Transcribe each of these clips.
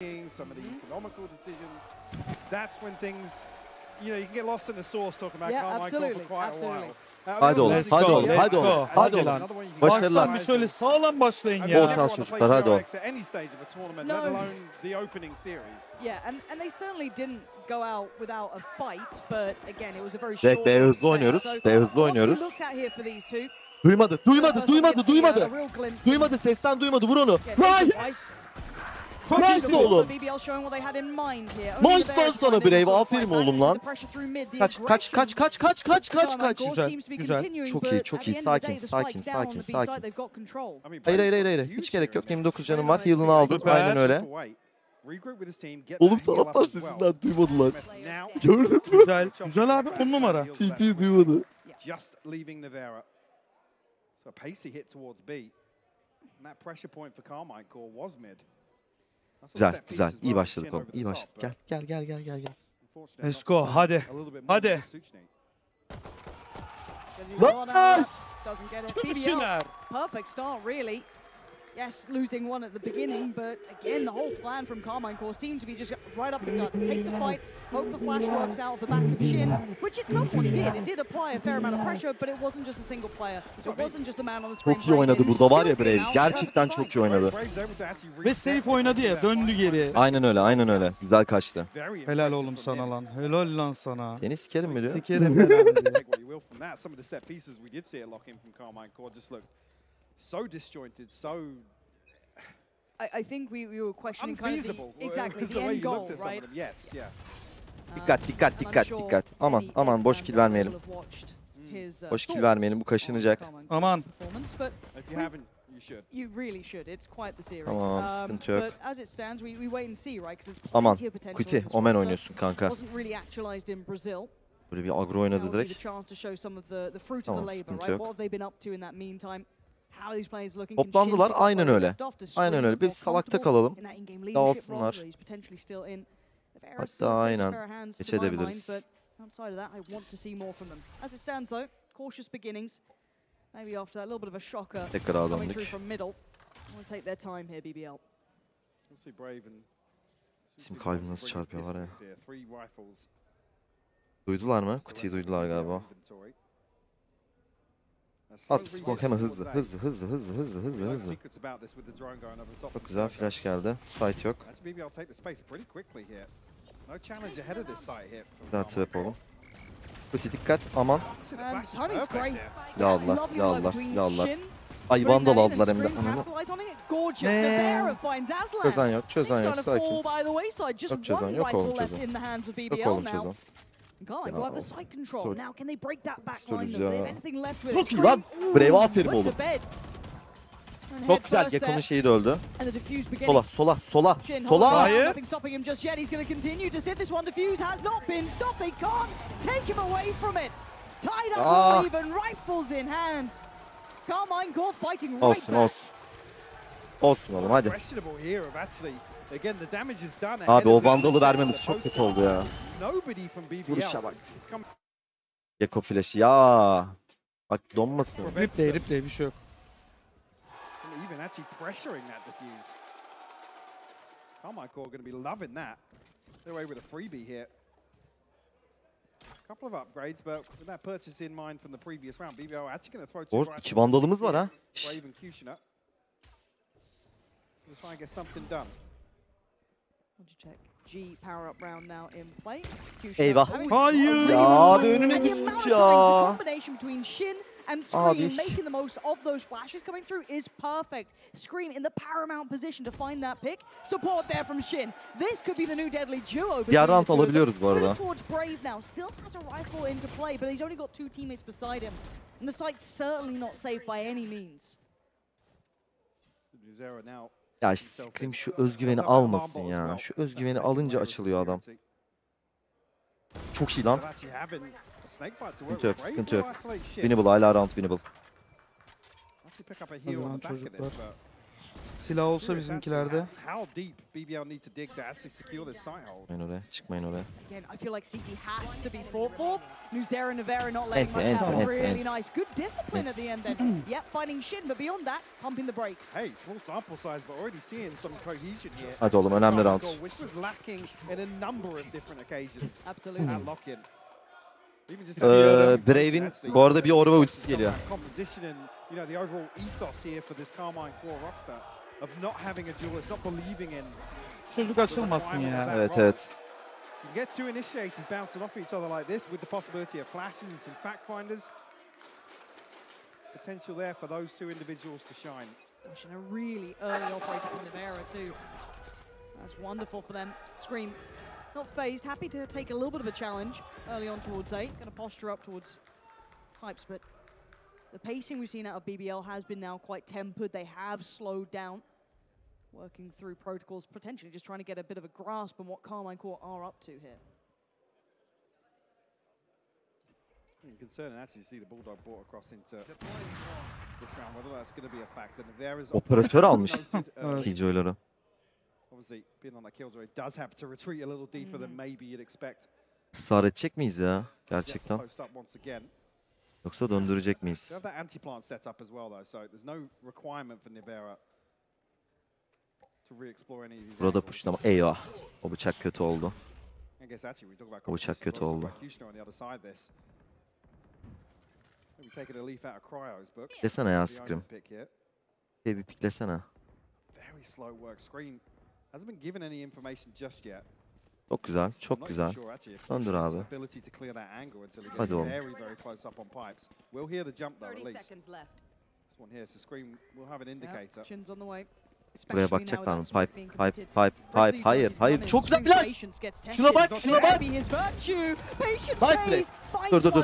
some of the economical decisions. That's when things, you know, you can get lost in the sauce talking about Karmine Corp for quite a while. Hadi oğlum, hadi oğlum, hadi oğlum, hadi oğlum. Baştan bir şöyle sağlam başlayın Bol ya. şans çocuklar, hadi oğlum. And they certainly didn't go out without a fight, but again it was a very Direkt B hızlı oynuyoruz, B hızlı oynuyoruz. Duymadı, duymadı, duymadı, duymadı. Duymadı, sesten duymadı, vur onu. Nice oğlum. Nice'dan sana Brave, aferin oğlum lan. Kaç. Güzel. Çok iyi. Sakin. Hayır. Hiç gerek yok. 29 canım var. Heal'ını aldı. Aynen öyle. Oğlum taraftar sesinden duymadılar. Gördün mü? Güzel abi, 10 numara. TP duymadı. Güzel. İyi başladık oğlum. İyi başladık. Gel. Let's go. Hadi. Nice. Tümüşüner. Perfect start, really. Yes, losing one at the beginning, but again, the whole plan from Karmine Corp seemed to be just right up the guts. Take the fight, hope the flash works out of the back of Shin, which at some point did. It did apply a fair amount of pressure, but it wasn't just a single player. It wasn't just the man on the screen. Çok iyi oynadı burada var ya Brave. Gerçekten çok iyi oynadı. Ve safe oynadı ya, döndü geri. Aynen öyle. Güzel kaçtı. Helal oğlum sana lan. Helal lan sana. Seni sikerim mi diyor? Sikerim herhalde. So disjointed, so I think we were questioning kind of the end goal, right? Yes, yeah. Dikkat. Aman boş kill vermeyelim. Boş kill vermeyelim, bu kaşınacak. Aman. You really should. It's quite the series. Tamam, sıkıntı yok. But as it stands, we wait and see, right? Because there's Aman, plenty of potential. Kuti, Omen oynuyorsun kanka. Wasn't really actualized in Brazil. Böyle bir agro oynadı direkt. Tamam, sıkıntı yok. Toplandılar, aynen öyle. Bir salakta kalalım. Dağılsınlar. Hatta aynen geçebiliriz. Tekrar döndük. İsim kalbi nasıl çarpıyorlar ya. Duydular mı? Kutiyi duydular galiba. At smoke hemen hızlı. Çok güzel flash geldi. Site yok. Güzel trap oğlum. Kuti dikkat, aman. Silah aldılar. Ay vandal aldılar hem de. Çözen yok. Sakin. Yok çözen. Yok oğlum çözen. Karmine have the side control. Now can they break that back line? Do they have anything left with it? Çok iyi lan. Brave, aferin oğlum. Çok güzel. Gekko'nun şeyi de öldü. Sola. Hayır. Nothing stopping him just yet. He's going to continue to sit this one. Defuse has not been stopped. They can't take him away from it. Tied up or even rifles in hand. Karmine Corp fighting right back. Olsun oğlum hadi. Abi o vandalı vermemiz çok kötü oldu ya. Vuruşa bak. Gekko flash'ı ya. Bak donmasın. Replay bir şey yok. İki vandalımız var ha. Eyvah. Hayır. Ya abi önüne düştük ya. And Scream making the most of those flashes coming through is perfect. Scream in the paramount position to find that pick. Support there from Shin. This could be the new deadly duo. Bir round alabiliyoruz bu arada. Towards Brave now. Still has a rifle into play, but he's only got two teammates beside him. And the site's certainly not safe by any means. Ya Scream şu özgüveni almasın ya. Şu özgüveni alınca açılıyor adam. Çok iyi lan. Sıkıntı yok. Winnable, hala round winnable. Hadi lan çocuklar. Silah olsa bizimkilerde. Çıkmayın oraya, çıkmayın oraya. Again, I feel like CT has to be fought for. Nuzera Nevera not letting much happen. Really nice. Good discipline at the end then. Yep, fighting Shin, but beyond that, pumping the brakes. Hey, small sample size, but already seeing some cohesion here. Hadi oğlum, önemli round. Which was lacking in a number of different occasions. Absolutely. At lock-in. Brave'in bu arada bir orba ultisi geliyor. Çocuk açılmasın ya. Evet, evet. You get two initiators bouncing off each other like this with the possibility of flashes and some fact finders. Potential there for those two individuals to shine. Gosh, and a really early operator from Nevera too. That's wonderful for them. Scream, not phased, happy to take a little bit of a challenge early on towards 8. Going to posture up towards pipes, but the pacing we've seen out of BBL has been now quite tempered. They have slowed down, working through protocols, potentially just trying to get a bit of a grasp on what Karmine Corp are up to here. Concerning actually see the Bulldog brought across into this round, whether that's going to be a factor. Nevera's Operatör almış Killjoy'ları. Obviously being on that Killjoy does have to retreat a little deeper than maybe you'd expect. Israr edecek miyiz ya gerçekten? Yoksa döndürecek miyiz? Have that anti-plant set up as well though, so there's no requirement for Nevera to re-explore any of these. Burada pushlama. Eyvah. O bıçak kötü oldu. O bıçak kötü oldu. Desene ya Scream. Bir piklesene. Çok güzel, çok güzel. Döndür abi. Hadi oğlum. Buraya bakacaklar mı? Pipe. Hayır. Çok güzel flash. Şuna bak. Nice play. Dur.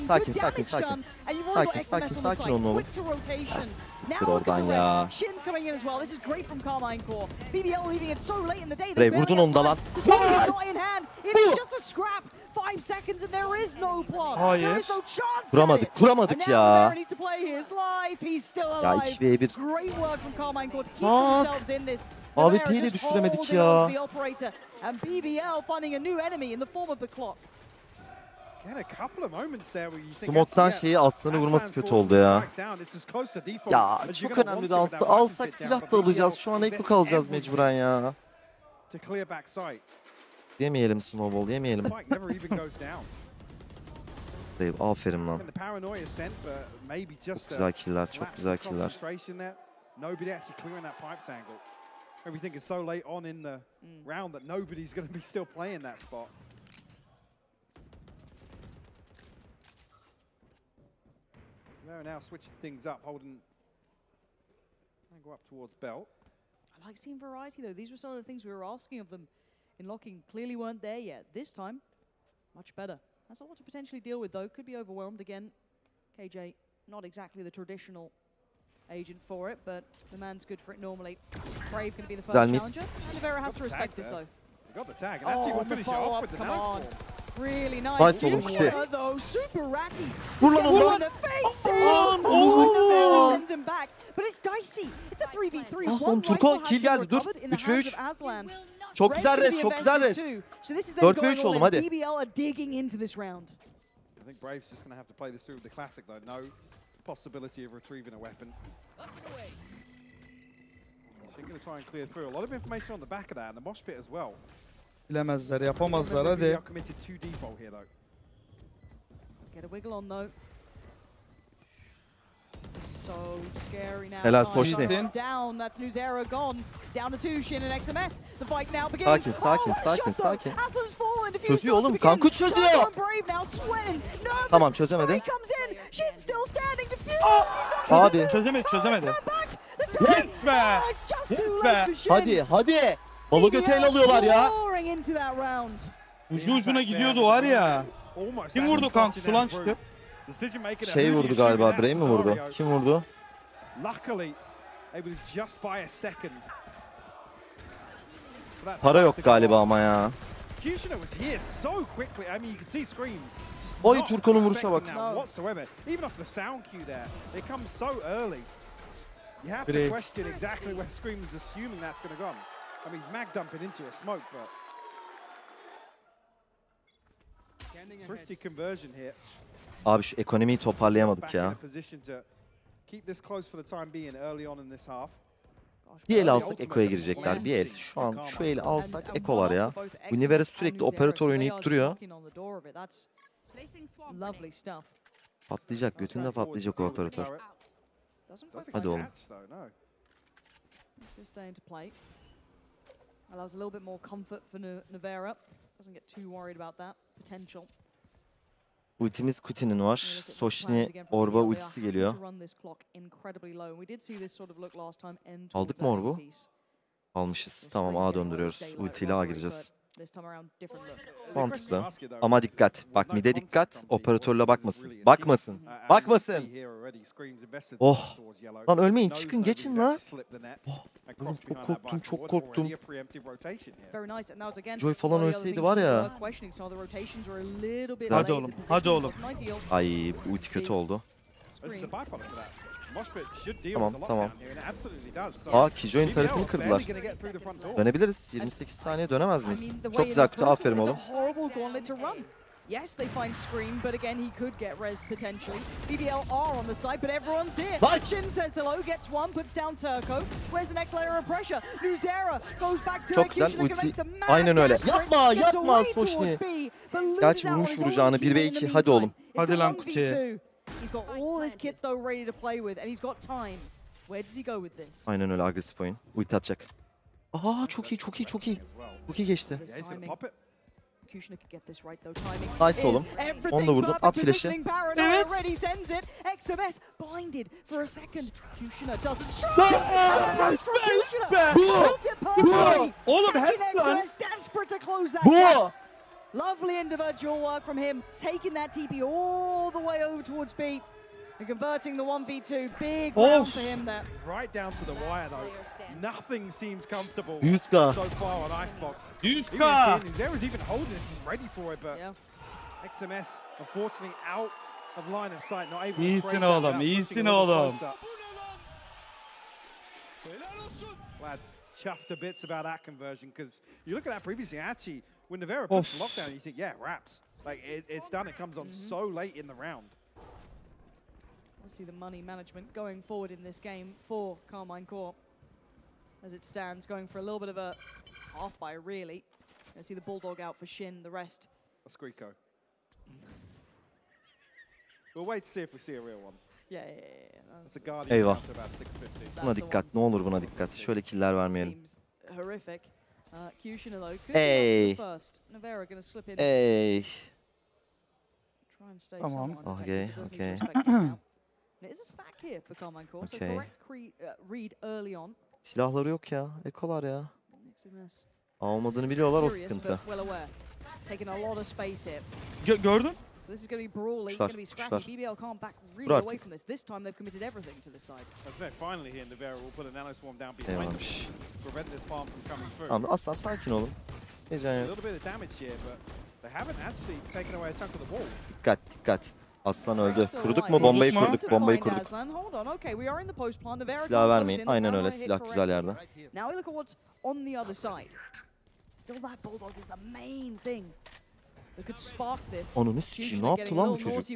Sakin olun oğlum. Siktir oradan ya. Brave vurdun onu da lan. Hayır. Kuramadık ya. Ya 2v1. AWP'yi de düşüremedik ya. Smoke'tan şeyi aslanı vurması kötü oldu ya. Ya çok önemli roundda. Alsak silah da alacağız. Şu an Eko kalacağız mecburen ya. Yemeyelim snowball, yemeyelim. Dave, aferin lan. Çok güzel killer. Everything is so late on in the round that nobody's going to be still playing that spot. They're now switching things up, holding. Go up towards belt. I like seeing variety though. These were some of the things we were asking of them in locking. Clearly weren't there yet. This time, much better. That's a lot to potentially deal with though. Could be overwhelmed again. KJ, not exactly the traditional agent for it, but the man's good for it normally. Brave going to be the first challenger. And Nevera has to respect this though. Got the tag, and that's it. We'll finish it off with the nice one. Really nice. Though, super ratty. Vur in the face. Nevera sends him back. But it's dicey. It's a 3v3. Son Turko kill geldi. Dur. 3v3. Çok güzel res. 4v3 oğlum hadi. BBL are digging into this round. I think Brave's just going to have to play this through with the classic though. No possibility of retrieving a weapon. She's going to try and clear through. A lot of information on the back of that and the mosh pit as well. Bilemezler, yapamazlar hadi. Get a wiggle on though. This is so scary now. Helal koştu. Down, that's Nuzera gone. Down to 2, Shin and XMS. The fight now begins. Sakin. Çözüyor oğlum, Kanku çözüyor. Tamam çözemedi. Abi. Çözemedi. Yes be. Hadi. Balı göteyle alıyorlar ya. Ucuna gidiyordu var ya. Kim vurdu Kanku? Sulan çıkıp. Şey vurdu galiba. Brave mi vurdu? Kim vurdu? Para yok galiba ama ya. Oy Turko'nun vuruşa bak. You have to question exactly where Scream is assuming that's going to go. I mean, he's mag dumping into a smoke, but thrifty conversion here. Abi şu ekonomiyi toparlayamadık ya. Bir el alsak Eko'ya girecekler. Bir el. Şu an şu eli alsak Eko'lar ya. Univera sürekli operatör oynayıp duruyor. Patlayacak. Götünde patlayacak o operatör. Hadi oğlum. Ultimiz Kuti'nin var. Soshni Orba ultisi geliyor. Aldık mı Orbu? Almışız. Tamam A döndürüyoruz. Ultiyle A gireceğiz. Mantıklı. Ama dikkat. Bak mid'e dikkat. Operatörle bakmasın. Bakmasın. Bakmasın. Oh. Lan ölmeyin. Çıkın geçin la. Oh. Oğlum çok korktum. Çok korktum. Joy falan ölseydi var ya. Hadi oğlum. Hadi oğlum. Ay ulti kötü oldu. Tamam tamam. Aa Kijoy'un taretini kırdılar. Dönebiliriz. 28 saniye dönemez miyiz? Çok güzel kutu. Aferin oğlum. Yes, they find Scream, but again, he could get res potentially. BBL are on the side, but everyone's here. Shin says hello, gets one, puts down Turco. Where's the next layer of pressure? Nuzera goes back to çok güzel ulti. Aynen öyle. Yapma, yapma Soshni. Gerçi vurmuş vuracağını 1 ve 2. Hadi oğlum. Hadi lan kutuya. He's got all his kit though ready to play with, and he's got time. Where does he go with this? Aynen öyle agresif oyun. Ulti atacak. Aa çok iyi, çok iyi, çok iyi. Çok iyi geçti. Nice oğlum. Onu da vurdum. At flash'i. Evet. Oğlum hep lan. Bu. Lovely individual work from him, taking that TP all the way over towards B and converting the 1v2. Big round for him there. Right down to the wire though. Nothing seems comfortable 100K. so far on ICEBOX. 100K. There was even holding this, he's ready for it, but XMS unfortunately out of line of sight, not able to İyisin oğlum, iyisin oğlum. Lad chuffed to bits about that conversion because you look at that previously, actually, when Navera puts lockdown, you think, yeah, wraps. Like, it's done. It comes on so late in the round. Obviously, the money management going forward in this game for Karmine Corp. As it stands, going for a little bit of a half buy, really. I see the Bulldog out for Shin, the rest. That's Greco. We'll wait to see if we see a real one. Yeah. That's a Guardian Eyvah. after about 650. Buna dikkat. Ne olur buna dikkat. Şöyle killer vermeyelim. Horrific. Kushina though could Hey. be first. Navera gonna slip in. Hey. Try and stay Tamam. Okay, okay. It is a stack here for Karmine Corp, so correct read early on. Silahları yok ya. Ekolar ya. Almadığını biliyorlar, o sıkıntı. Taking a lot of space here. Gördün? So this is going to be brawling, going to be scrappy. BBL can't back really away from this. This time they've committed everything to this side. Finally here, Navera will put a nano swarm down behind them. Prevent this farm from coming through. Tamam, aslan sakin olun. A little bit of damage here, but they haven't actually taken away a chunk of the wall. Dikkat, dikkat. Aslan öldü. Kurduk mu? Bombayı kurduk. Bombayı kurduk. Silah vermeyin. Aynen öyle. Silah güzel yerde. Now we look at what's on the other side. Still that Bulldog is the main thing. They could spark this. Onu sikeyim. Ne yaptı lan bu çocuk?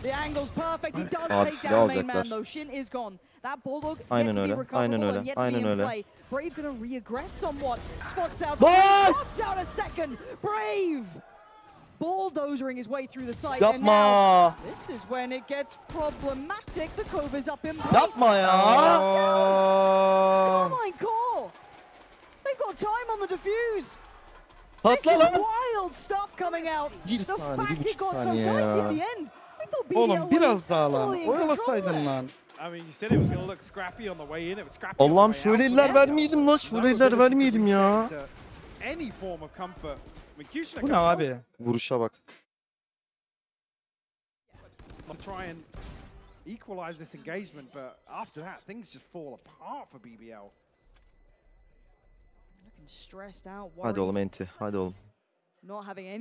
The angle's perfect. He does take down main man though. Shin is gone. That Bulldog aynen öyle. Aynen öyle. Aynen öyle. Brave gonna reaggress somewhat. Spots out. Spots out a second. Brave. Bulldozering his way through the site. Yapma. And now, this is when it gets problematic. The Cove is up in place. Yapma ya. Karmine Corp. They've got time on the defuse. Patla lan. Wild stuff coming out. Bir saniye, 1,5 saniye ya. Oğlum biraz daha lan. Oyalasaydın lan. Allah'ım şöyle eller vermeyelim lan. Şöyle eller vermeyelim ya. Bu ne abi? Vuruşa bak. Try and equalize this engagement, but after that things just fall apart for BBL. Hadi oğlum enti. Hadi oğlum.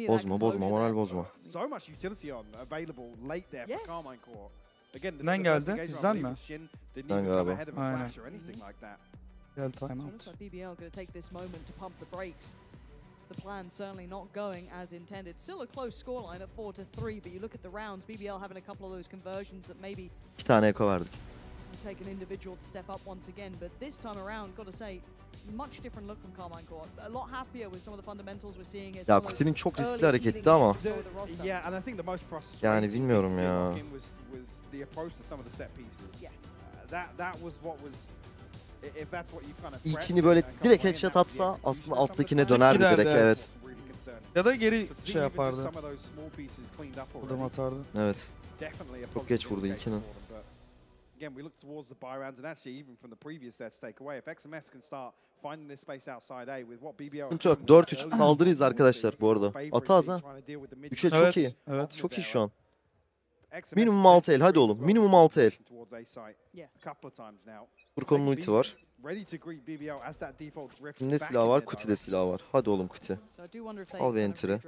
Bozma, bozma, moral bozma. So much utility on available late there for Karmine Corp. Kimden geldi? Bizden mi? Ben galiba. Aynen. Gel timeout. BBL going to take this moment to pump the brakes. The plan certainly not going as intended. Still a close scoreline at 4-3, but you look at the rounds, BBL having a couple of those conversions that maybe 2 tane eko verdik. take an individual to step up once again, but this time around, got to say, much different look from Karmine Corp. A lot happier with some of the fundamentals we're seeing here. Ya Kuti'nin çok riskli hareketli ama. Yani bilmiyorum ya. İlkini böyle direkt headshot atsa aslında alttakine dönerdi direkt, evet. Ya da geri şey yapardı. Adam atardı. Evet. Çok geç vurdu ilkini. Again, we look towards the buy rounds, and actually even from the previous sets take away. If XMS can start finding this space outside A with what BBL... Sıkıntı yok. 4-3 saldırıyız arkadaşlar bu arada. Atağız ha. 3'e çok iyi. Evet. Çok iyi şu an. Minimum 6 el. Hadi oğlum. Minimum 6 el. Furkan'ın ulti var. Kimde silah var? Kuti'de silah var. Hadi oğlum Kuti. Al bir enter'ı.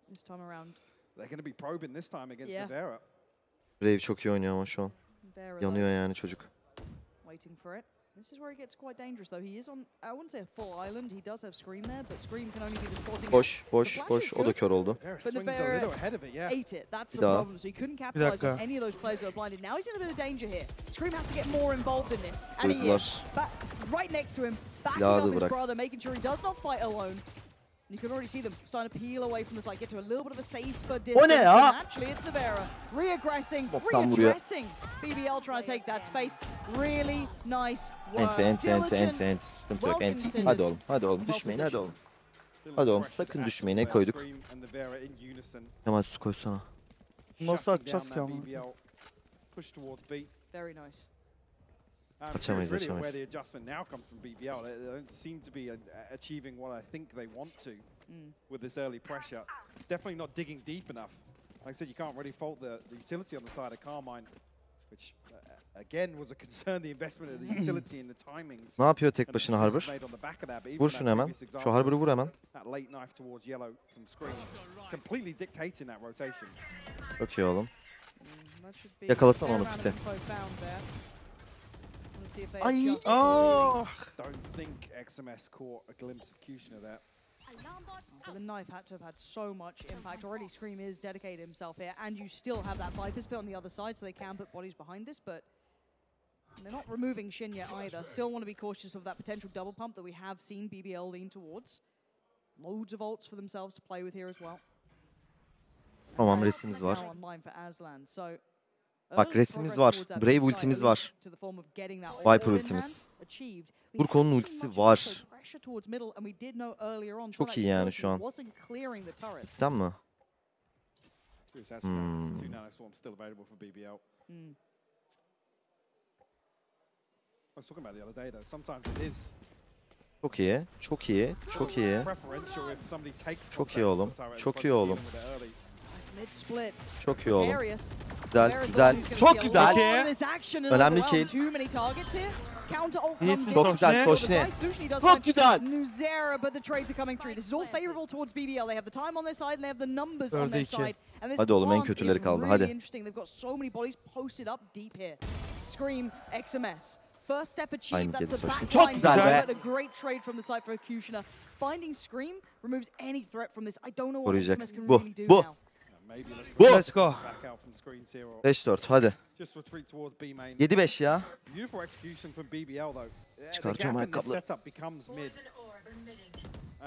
This time around. They're going to be probing this time against Nevera. Brave çok iyi oynuyor ama şu an. Yanıyor yani çocuk. Waiting for it. This is where he gets quite dangerous though. He is on, I wouldn't say a full island. He does have Scream there, but Scream can only be the supporting. Boş. O da kör oldu. But Nevera ate it. That's the problem. So he couldn't capitalize on any of those players that were blinded. Now he's in a bit of danger here. Scream has to get more involved in this. And he is. But right next to him, backing up his brother, making sure he does not fight alone. You can already see them starting to peel away from the side, get to a little bit of a safer distance. And actually, it's Nevera readdressing. BBL trying to take that space. Really nice work. Enti. Sıkıntı yok, enti. Hadi oğlum. Düşmeyin, hadi oğlum. Hadi oğlum, sakın düşmeyin. Ne koyduk? Hemen su koysana. Nasıl atacağız ki ama? Very nice. Açamayız. Where the adjustment now comes from BBL, they don't seem to be achieving what I think they want to with this early pressure. It's definitely not digging deep enough. Like I said, you can't really fault the utility on the side of Karmine, which again was a concern. The investment of the utility and the timings. Ne yapıyor tek başına Harbor? Vur şunu hemen. Şu Harbor'u vur hemen. That late knife towards yellow from Scream, completely dictating that rotation. Çok iyi oğlum. Yakalasana onu Kuti. Ay! Oh! Don't think XMS caught a glimpse of Kushner there. But the knife had to have had so much impact. Already Scream is dedicated himself here, and you still have that Viper spit on the other side, so they can put bodies behind this, but they're not removing Shin yet either. Still want to be cautious of that potential double pump that we have seen BBL lean towards. Loads of ults for themselves to play with here as well. Tamam, resmimiz var. Bak resmimiz var. Brave ultimiz var. Viper ultimiz. Furkan'ın ultisi var. Çok iyi yani şu an. Cidden mi? Çok iyi. Çok iyi. Çok iyi. Çok iyi oğlum. Çok iyi oğlum. Çok iyi oğlum. Güzel. Çok güzel. Önemli kill. Çok güzel Koşne. Çok güzel. Hadi oğlum, en kötüleri kaldı. Hadi. First step achieved. That's a back çok güzel be. A great trade from the side for Kushner. Finding Scream removes any threat from this. I don't know what Koruyacak. XMS can really do now. Bu. Let's go. 5-4 hadi. 7-5 ya. Çıkartıyorum ayakkabıları.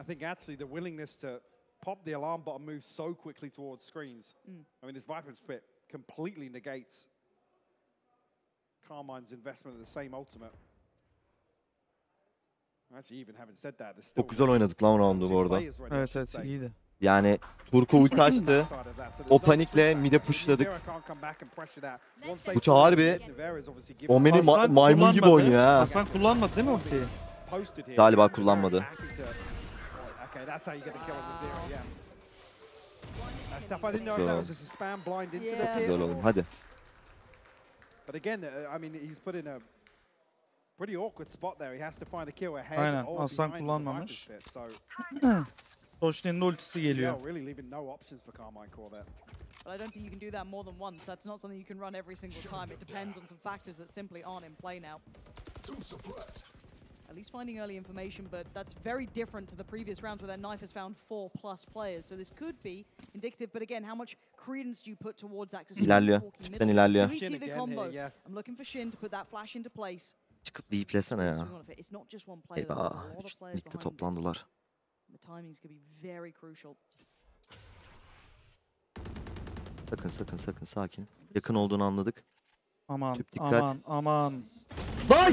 I think actually the willingness to pop the alarm button moves so quickly towards screens. I mean, this Viper split completely negates Karmine's investment in the same ultimate. Actually, even having said that, there's still çok güzel oynadık lan roundu bu arada. Evet iyiydi. Yani Turko ulti açtı. O panikle mid'e pushladık. Bu harbi Omen'i maymun gibi oynuyor ha. Hasan kullanmadı değil mi ultiyi? Galiba kullanmadı. Güzel oğlum hadi. Aynen, Hasan kullanmamış. Doşne'nin ultisi geliyor. But I don't think you can do that more than once. That's not something you can run every single time. It depends on some factors that simply aren't in play now. At least finding early information, but that's very different to the previous rounds where that knife has found 4+ players. So this could be indicative, but again, how much credence do you put towards that? İlerliyor. Tüpten ilerliyor. We see the combo. I'm looking for Shin to put that flash into place. Çıkıp bir iplesene ya. Eyvah. Bitti, toplandılar. The timings could be very crucial. Sakın sakin. Yakın olduğunu anladık. Aman Tüp dikkat. aman.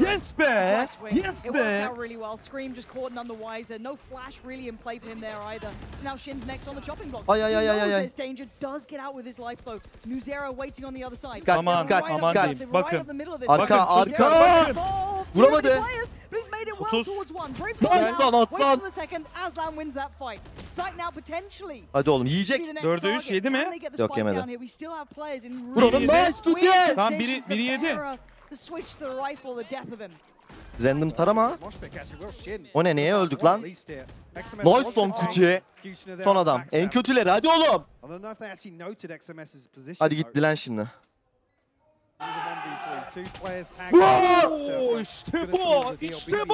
Yes be! Yes It be! worked out really well. Scream just caught none the wiser. No flash really in play for him there either. So now Shin's next on the chopping block. Ay. There's danger. Does get out with his life though. Nuzera waiting on the other side. Aman diyeyim. Bakın. Arka. Vuramadı. But he's made it well 30. towards one. Brave's Lan, gone out. aslan. Waits for the second. Aslan wins that fight. Sight now potentially. Hadi oğlum, yiyecek. 4'e 3 yedi mi? Yok, yemedi. Vuralım lan, Skuti. Tamam, biri yedi. Random tarama. O ne, neye öldük lan? Nice long Kuti'ye. Son adam. En kötüleri, hadi oğlum. Hadi git dilen şimdi. Bravo! İşte bu! İşte bu!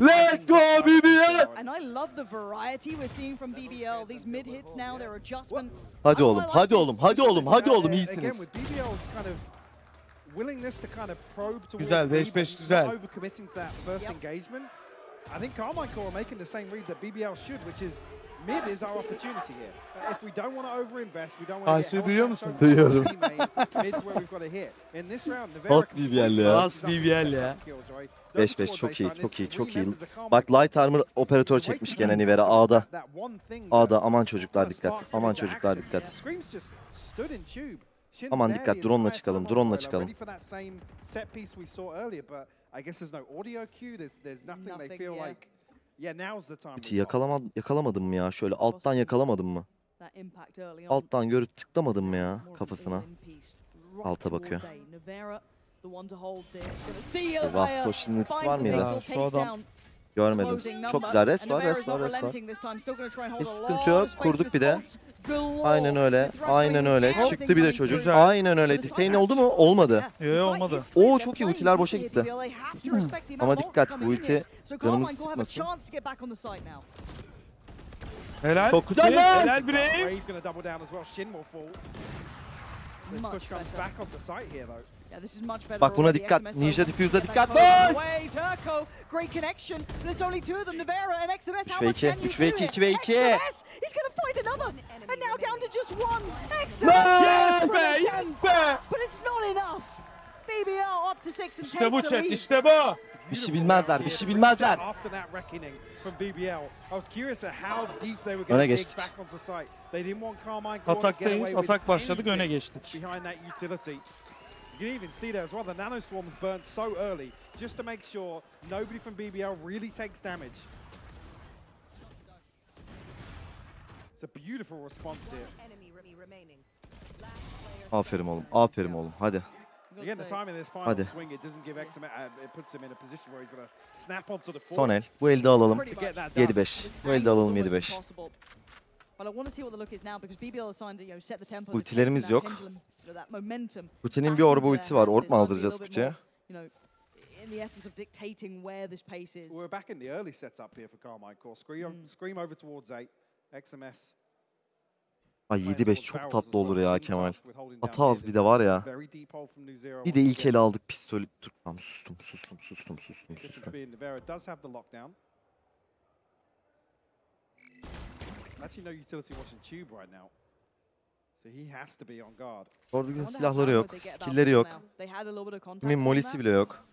Let's go BBL! And I love the variety we're seeing from BBL. These mid hits now, their adjustment. Hadi oğlum, iyisiniz. Güzel, 5-5 güzel. I think Karmine Corp are making the same read that BBL should, which is mid is our opportunity here. If we don't want to overinvest, we don't want to get duyuyor musun? Duyuyorum. Mid's where we've got to hit. In this round, Bas BBL ya. Bas BBL ya. 5-5 çok iyi. Bak light armor operatör çekmiş gene Nivera A'da. Aman çocuklar dikkat. Aman dikkat. Aman dikkat, drone'la çıkalım. Yakalamadım mı ya? Şöyle alttan yakalamadım mı? Alttan görüp tıklamadım mı ya kafasına? Alta bakıyor. Vastoş'un ultisi var mıydı? Ya, şu adam. Görmedim. Çok güzel, res var. Hiç sıkıntı yok. Kurduk bir de. Aynen öyle. Çıktı bir de çocuk. Güzel. Aynen öyle. Detain oldu mu? Olmadı. Yok, olmadı. Oo, çok iyi, ultiler boşa gitti. Ama dikkat, bu ulti canımızı sıkmasın. Helal. Çok güzel lan. Helal Brave. Bak buna dikkat. Ninja diffuse'da dikkat. 3 ve 2, 2 ve 2. He's going to find another, and now down to just one. Yes be! But it's not enough. BBL up to 6 and İşte bu takes the chat, lead. işte bu. Bir şey bilmezler. Öne geçtik. Ataktayız, atak başladık, öne geçtik. You can even see there as well, the nanoswarms burnt so early, just to make sure nobody from BBL really takes damage. It's a beautiful response here. Aferin oğlum, hadi. Again, the time in this final swing, it doesn't give XMS, it puts him in a position where he's got to snap onto the Son el, bu elde alalım. 7-5. Bu elde alalım 7-5. Ultilerimiz yok. Kuti'nin bir orba ultisi var. Orb mu aldıracağız Kuti'ye? We're back in the early setup here for Karmine Corp. Scream over towards 8. XMS. Ay 7-5 çok tatlı olur ya Kemal. Ata az bir de var ya. Bir de ilk ele aldık pistolü. Dur tamam, sustum. Doğru düzgün silahları yok, skill'leri yok. Kimin molisi bile yok.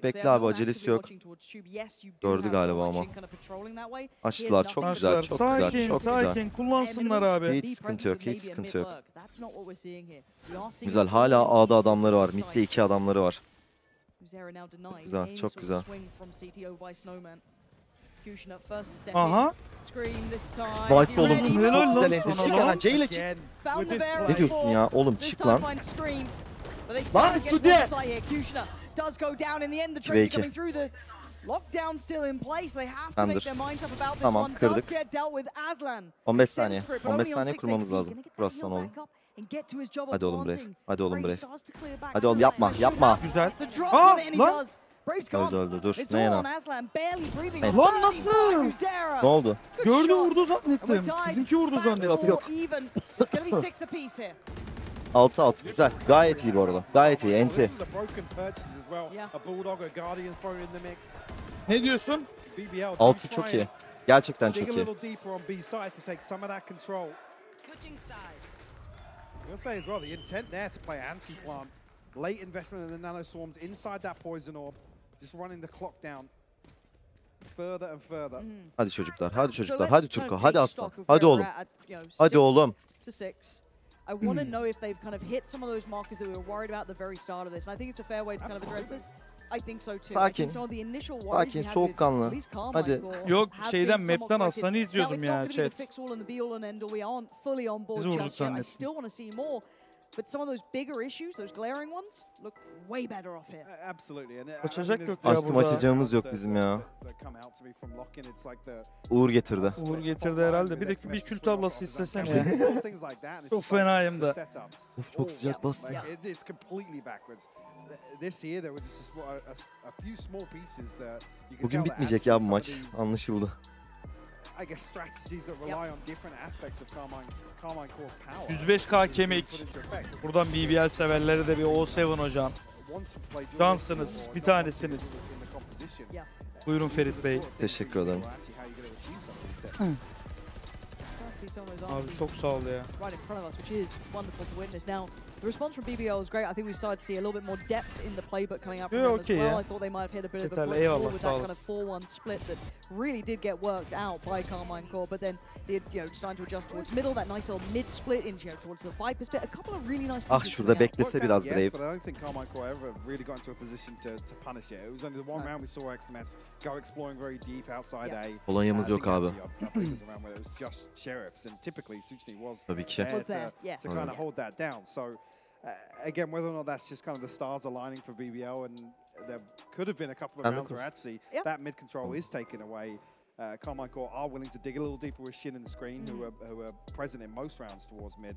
Bekle abi, acelesi yok. Gördü galiba ama. Açtılar, çok güzel. Sakin, kullansınlar abi. Hiç sıkıntı yok. Güzel, hala A'da adamları var. Mid'de 2 adamları var. Güzel, çok güzel. Aha. Vice oğlum. Helal C'yle çık. Ne diyorsun ya? Oğlum çık lan. Lan Skuti! 2v2. Lockdown still in place. They have to make their minds up about this Tamam, one. kırdık. Does get dealt with Aslan. 15 saniye. 15 saniye kurmamız lazım. Burasından oğlum. Hadi oğlum Brave. Hadi oğlum Brave. Hadi oğlum yapma. Yapma. Güzel. Lan! Öldü. Dur. Ne yana? Lan nasıl? Ne oldu? Gördü vurdu zannettim. Bizimki vurdu zannettim. Yok. 6-6. Güzel. Gayet iyi bu arada. Gayet iyi. Enti. Ne diyorsun? 6 çok iyi. Gerçekten çok iyi. Late investment in the nanoswarms inside that poison orb, just running the clock down further and further. Hadi çocuklar. Hadi çocuklar. Hadi Turko. Hadi aslan. Hadi oğlum. Hadi oğlum. I want to know if they've kind of hit some of those markers that we were worried about at the very start of this. And I think it's a fair way to kind of address this. I think so too. Sakin. Sakin, soğukkanlı. Hadi. Yok, şeyden map'ten Aslan'ı izliyordum ya chat. Biz vurduk zannettim. But some of those bigger issues, those glaring ones, look way better off here. Absolutely. Açacak yok ya Artık burada. açacağımız yok bizim ya. Uğur getirdi. Uğur getirdi herhalde. Bir kül tablası istesem ya. Çok fenayım da. Of, çok sıcak bastı. Bugün bitmeyecek ya bu maç. Anlaşıldı. 105k kemik. Buradan BBL severlere de bir O7 hocam. Cansınız, bir tanesiniz. Buyurun Ferit Bey. Teşekkür ederim. Abi çok sağ ol ya. The response from BBL was great. I think we started to see a little bit more depth in the playbook coming up from them as well. I thought they might have hit a bit of a football with that kind of 4-1 split that really did get worked out by Karmine Corp. But then they starting to adjust towards middle, that nice little mid split in towards the Viper split. A couple of really nice. Ah şurada beklese biraz Brave. But I don't think Karmine Corp ever really got into a position to punish it. It was only the one round we saw XMS go exploring very deep outside A. Polonya'mız yok abi. Tabii ki. To kind of hold that down. So again, whether or not that's just kind of the stars aligning for BBL, and there could have been a couple of rounds where Atsi, that mid control is taken away. Karmine Corp are willing to dig a little deeper with Shin and Screen, who are present in most rounds towards mid.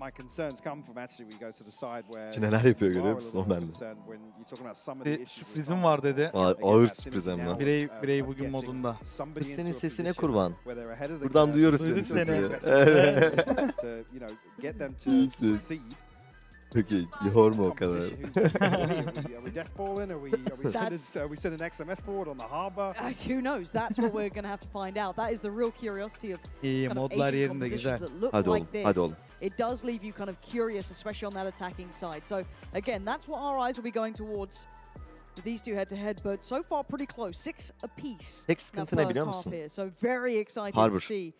My concerns come from actually we go to the side where neler yapıyor görüyor musun o bende? Bir sürprizim var dedi. Ağır sürpriz hem de. Birey bugün modunda. Biz senin sesine kurban. Buradan duyuyoruz senin sesini. Evet. Çok iyi. Yorma o kadar. Who knows? That's what we're going to have to find out. That is the real curiosity of İyi, modlar yerinde güzel. Hadi oğlum, hadi oğlum. It does leave you kind of curious, especially on that attacking side. So again, that's what our eyes will be going towards with these two head-to-head, but so far pretty close. 6 apiece. Tek sıkıntı ne biliyor musun? So very excited to see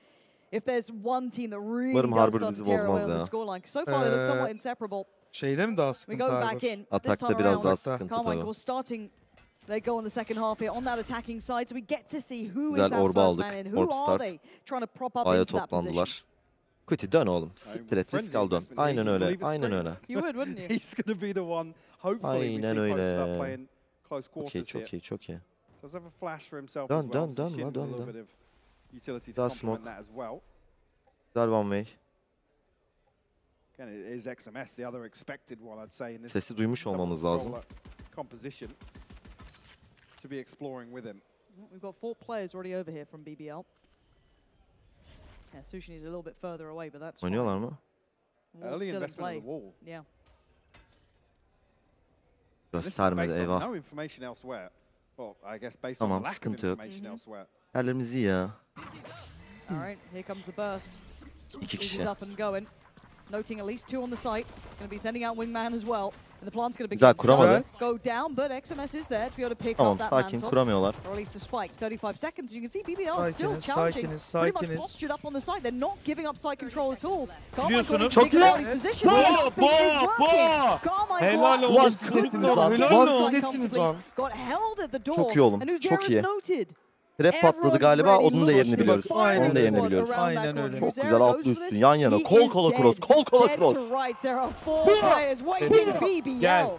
if there's one team that really does start to tear away on the scoreline. So far they look somewhat inseparable. Şeyde mi daha sıkıntı Harbor? Atakta biraz daha sıkıntı tabii. Starting, they go on the second half here on that attacking side, so we get to see who is that first man and who are they trying to prop up into that position. Kuti dön oğlum. Siktir et, risk al dön. Aynen öyle, aynen öyle. You would, wouldn't you? He's going to be the one. Hopefully we see Post start playing close quarters here. Çok iyi, çok iyi. Does have a flash for himself as well. Dön. Utility to complement that as well. Güzel one way. Again, it is XMS, the other expected one, I'd say, in this sesi duymuş olmamız lazım. Composition to be exploring with him. We've got 4 players already over here from BBL. Yeah, Sushin is a little bit further away, but that's oynuyorlar mı? Early investment in the wall. Yeah. Göstermedi, eyvah. No information elsewhere. Well, I guess based on lack of information elsewhere. Yerlerimiz iyi ya. All right, here comes the burst. 2 kişi. Up and going. Noting at least 2 on the site. Going to be sending out wingman as well. And the plant's going to güzel kuramadı. Go down, but XMS is there to be able to pick tamam, up that sakin mantle. Kuramıyorlar. Or at least the spike. 35 seconds. You can see BBL still challenging. Pretty much postured up on the site. They're not giving up site control at all. Biliyorsunuz. Çok iyi. Helal olsun. Çok iyi oğlum. Çok iyi. Trap patladı galiba. Onun da yerini biliyoruz. Onun da yerini biliyoruz. Aynen öyle. Çok güzel altlı üstün yan yana. Kol kola cross. Kol kola cross. Gel.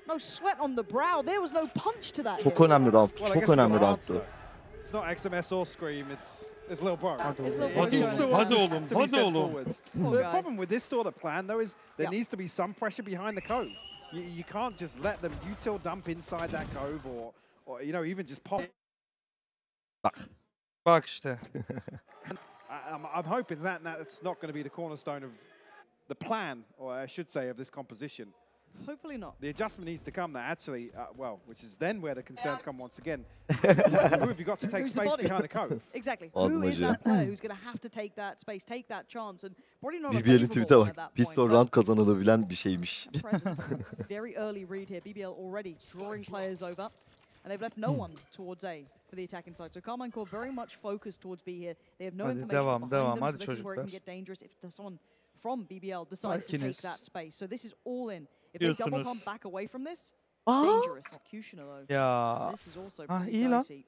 No sweat on the brow. There was no punch to that. Çok önemli round. Çok önemli roundtu. It's not XMS or Scream, it's Little Bro. Hadi oğlum. The problem with this sort of plan, though, is there needs to be some pressure behind the cove. You can't just let them util dump inside that cove or you know, even just pop. Bak işte. I'm hoping that's not going to be the cornerstone of the plan, or I should say, of this composition. Hopefully not. The adjustment needs to come that actually, which is then where the concerns come once again. Who have you got to take space behind the cove? Exactly. Who is that player who's going to have to take that space, take that chance, and probably not BBL'in tweet'e bak. Pistol round kazanılabilen bir şeymiş. Very early read here. BBL already drawing players over, and they've left no one towards A for the attacking side. So Karmine Corp very much focused towards B here. They have no information behind them, so this is where it can get dangerous if someone from BBL decides to take that space. So this is all in. If they double pump back away from this, dangerous. Executioner though. Ya. This is also pretty dicey.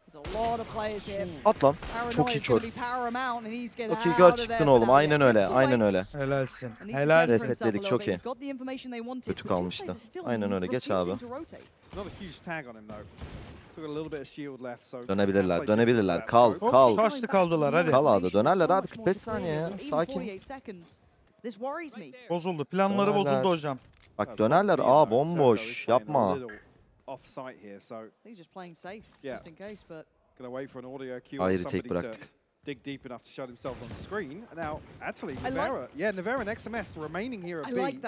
There's a lot of players here. At lan. Çok iyi kör. Çok iyi kör çıktın oğlum. Aynen öyle. Aynen öyle. Helalsin. Helal. Resetledik. Çok iyi. Kötü kalmıştı. Aynen öyle. Geç abi. Dönebilirler. Dönebilirler. Kal. Kal. Kaçtı kaldılar hadi. Kal abi. Dönerler abi. 45 saniye ya. Sakin. Bozuldu. Planları bozuldu hocam. Bak dönerler. Aa bomboş. Yapma. Ayrı tek bıraktık. Dig deep enough to show himself on the screen. Now, actually, Nevera and XMS remaining here at B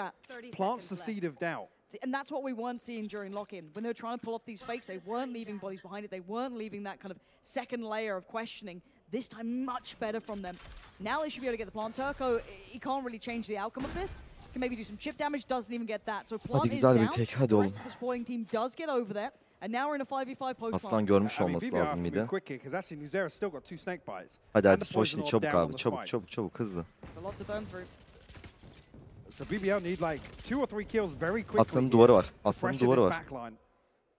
plants the seed of doubt. And that's what we weren't seeing during lock-in. When they were trying to pull off these fakes, they weren't leaving bodies behind it. They weren't leaving that kind of second layer of questioning. This time, much better from them. Now they should be able to get the plant. Turco, he can't really change the outcome of this. Can maybe do some chip damage, doesn't even get that. So plant is down. The rest of the supporting team does get over there. And now we're in a 5v5 post. Aslan görmüş olması lazım mıydı? Hadi hadi Soşni çabuk abi. Çabuk çabuk çabuk hızlı. Aslan'ın duvarı var. Aslan'ın duvarı var.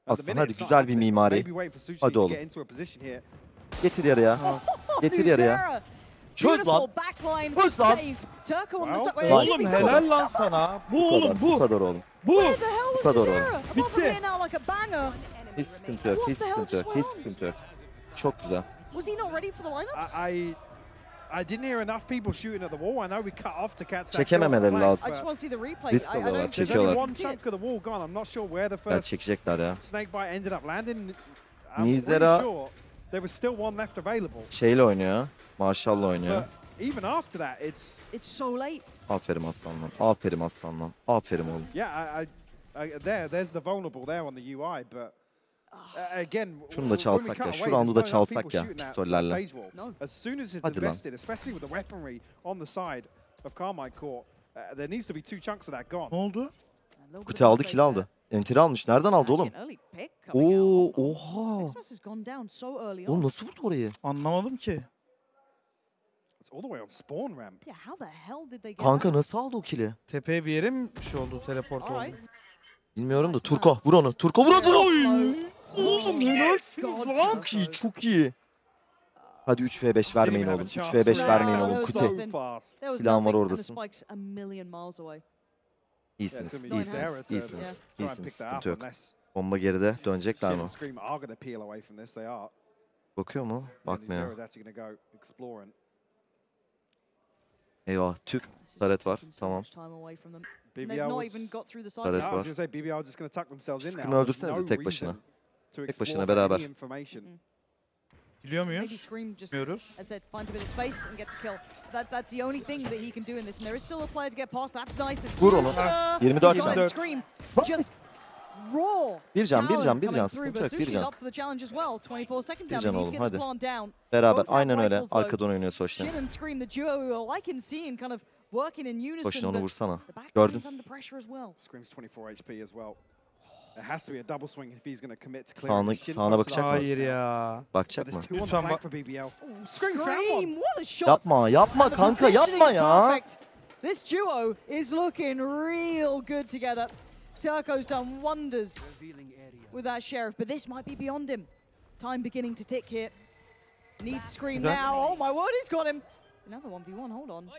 Aslan hadi güzel bir mimari. Hadi oğlum. Getir yarıya. Getir yarıya. Çöz lan. Çöz lan. Oğlum helal lan sana. Bu oğlum bu. Bu kadar oğlum. Bu. Bu kadar oğlum. Bitti. Hiç sıkıntı yok. Hiç sıkıntı yok. Hiç sıkıntı yok. Çok güzel. I didn't hear enough people shooting at the wall. I know we cut off to catch that. Çekememeleri lazım. Risk alıyorlar, çekiyorlar. Ya çekecekler ya. Nizera şeyle oynuyor. Marshall'la oynuyor. Aferin aslanlar. Aferin aslanlar. Aferin oğlum. There's the vulnerable there on the UI, but again, şunu da çalsak ya. Şu roundu da çalsak ya pistollerle. As soon as it's invested, especially with the weaponry on the side of Karmine Corp, there needs to be two chunks of that gone. Ne oldu? Kuti aldı, kill aldı. Enteri almış. Nereden aldı oğlum? Oo, oha. Oğlum nasıl vurdu orayı? Anlamadım ki. Kanka nasıl aldı o kill'i? Tepeye bir yere mi bir şey oldu? Teleport oldu. Bilmiyorum da Turko vur onu. Turko vur onu. Oğlum helalsiniz lan. Çok iyi, çok iyi. Hadi 3v5 vermeyin oğlum. 3v5 vermeyin oğlum. Kuti. Silahın var oradasın. İyisiniz, iyisiniz, iyisiniz. İyisiniz, sıkıntı yok. Bomba geride. Dönecekler mi? Bakıyor mu? Bakmıyor. Eyvah, Türk taret var. Tamam. Taret var. Sıkını öldürsenize tek başına. Tek başına beraber. Biliyor muyuz? Bilmiyoruz. Vur onu. 24 can. Bir can, bir can, bir can. Sıkıntı yok, bir can. Bir can oğlum, hadi. Beraber, aynen öyle. Arkadan oynuyor Soşni. Soşni onu vursana. Gördün. Sağına bakacak mı? Hayır ya. Bakacak mı? Lütfen bak. Yapma, yapma kanka, yapma ya. This duo is looking real good together. Turco's done wonders with that sheriff, but this might be beyond him. Time beginning to tick here. Needs Scream now. Oh my word, he's got him. Another 1v1, hold on.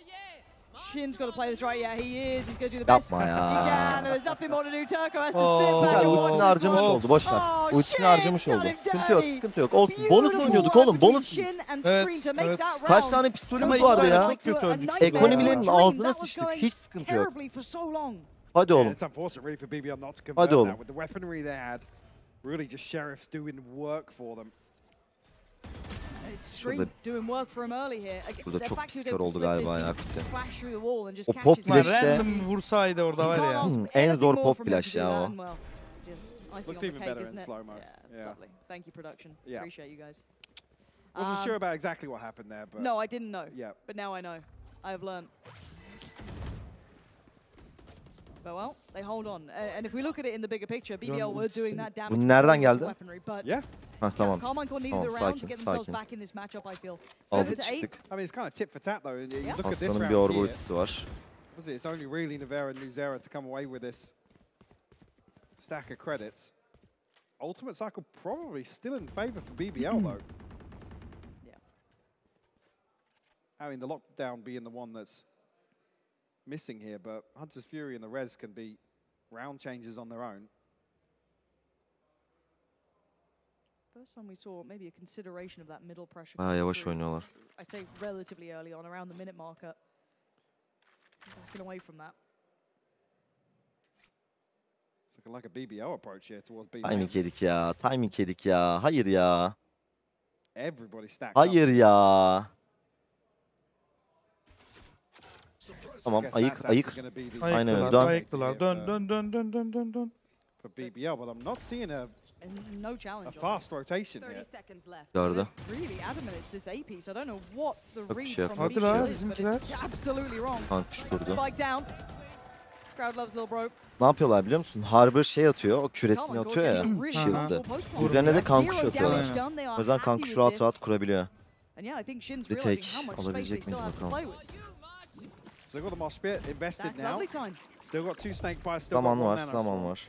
Shin's got to play this right. Yeah, he is. He's going to do the best he Yapma ya. can. There's nothing more to do. Turco has to sit back Yani and watch ultini this harcamış one. oldu. Boş ver. Oh, Ultini Shin harcamış oldu. done him Sıkıntı yok, dirty. sıkıntı yok. Olsun. Bonus Beautiful oynuyorduk work oğlum. between Bonus. Shin and Evet, Screen to make evet. that Kaç round. tane pistolümüz Ama vardı işte ya? çok kötü öldük. Ekonomilerin Dream. ağzına That was sıçtık. going Hiç sıkıntı yok. terribly for so long. Hadi Yeah, oğlum. it's unfortunate really for BBL not to convert Hadi oğlum. that. With the weaponry they had, really just Sheriff's doing work for them. It's Screen doing work for him early here. Burada The çok fact he pis was kör able to oldu slip galiba this ya thing, Kuti. flash through the wall and just O catch pop his flash breath. de- Random vursaydı orada var ya. en zor pop flash ya o. Just icing on Looked the even cake, better isn't in it? slow-mo. Yeah, it's Yeah. lovely. Thank you, production. Yeah. Appreciate you guys. Wasn't sure about exactly what happened there, but No, I didn't know. Yeah. But now I know. I have learned. But well, they hold on. And if we look at it in the bigger picture, BBL were doing that damage. Bu nereden with geldi? weaponry, but yeah. Ha tamam. Karmine Corp needed Tamam, the round to sakin, get themselves sakin. back in this matchup, I feel. Aldık 7-8. çıktık. I mean, it's kind of tit for tat though. You Yeah. look at this Aslanın bir round orba here. ultisi var. It's only really Nivera and Nuzera to come away with this stack of credits. Ultimate Cycle probably still in favor for BBL though. Yeah. I mean, the lockdown being the one that's missing here, but Hunter's Fury and the Res can be round changes on their own. First time we saw maybe a consideration of that middle pressure. Bayağı coming yavaş through. oynuyorlar. I say relatively early on, around the minute marker. Backing away from that. It's looking like a BBL approach here towards BBL. Timing yedik ya. Timing yedik ya. Hayır ya. Everybody stacked up. Hayır ya. Tamam Guess ayık that's ayık. actually gonna be the Aynen öyle, Ayıktılar, dön. ayıktılar. Dön, dön, dön, dön, dön, dön, dön. for BBL, but I'm not seeing a And no challenge. on fast rotation 30 here. seconds left. Gördü. They're really adamant it's this A piece. I don't know what the Yok bir read şey yok. from Hadi BBL lan, is, but bizimkiler. it's absolutely wrong. Tank kuşturdu. Spike down. Crowd loves little bro. Ne yapıyorlar biliyor musun? Harbor şey atıyor. O küresini Karmine Corp atıyor ya. gets a really Shield'ı. powerful post plant. Üzerine de kan kuşu Zero atıyorlar. damage done. They are O yüzden kan happy kuşu with rahat this. rahat kurabiliyor. And yeah, I think Shin's Retake realizing how much space they alabilecek still miyiz have to bakalım. play with. So they've got the mosh pit invested That's now. lovely time. Still got two snake bites. Still Zaman got one var, nano zaman sword. var.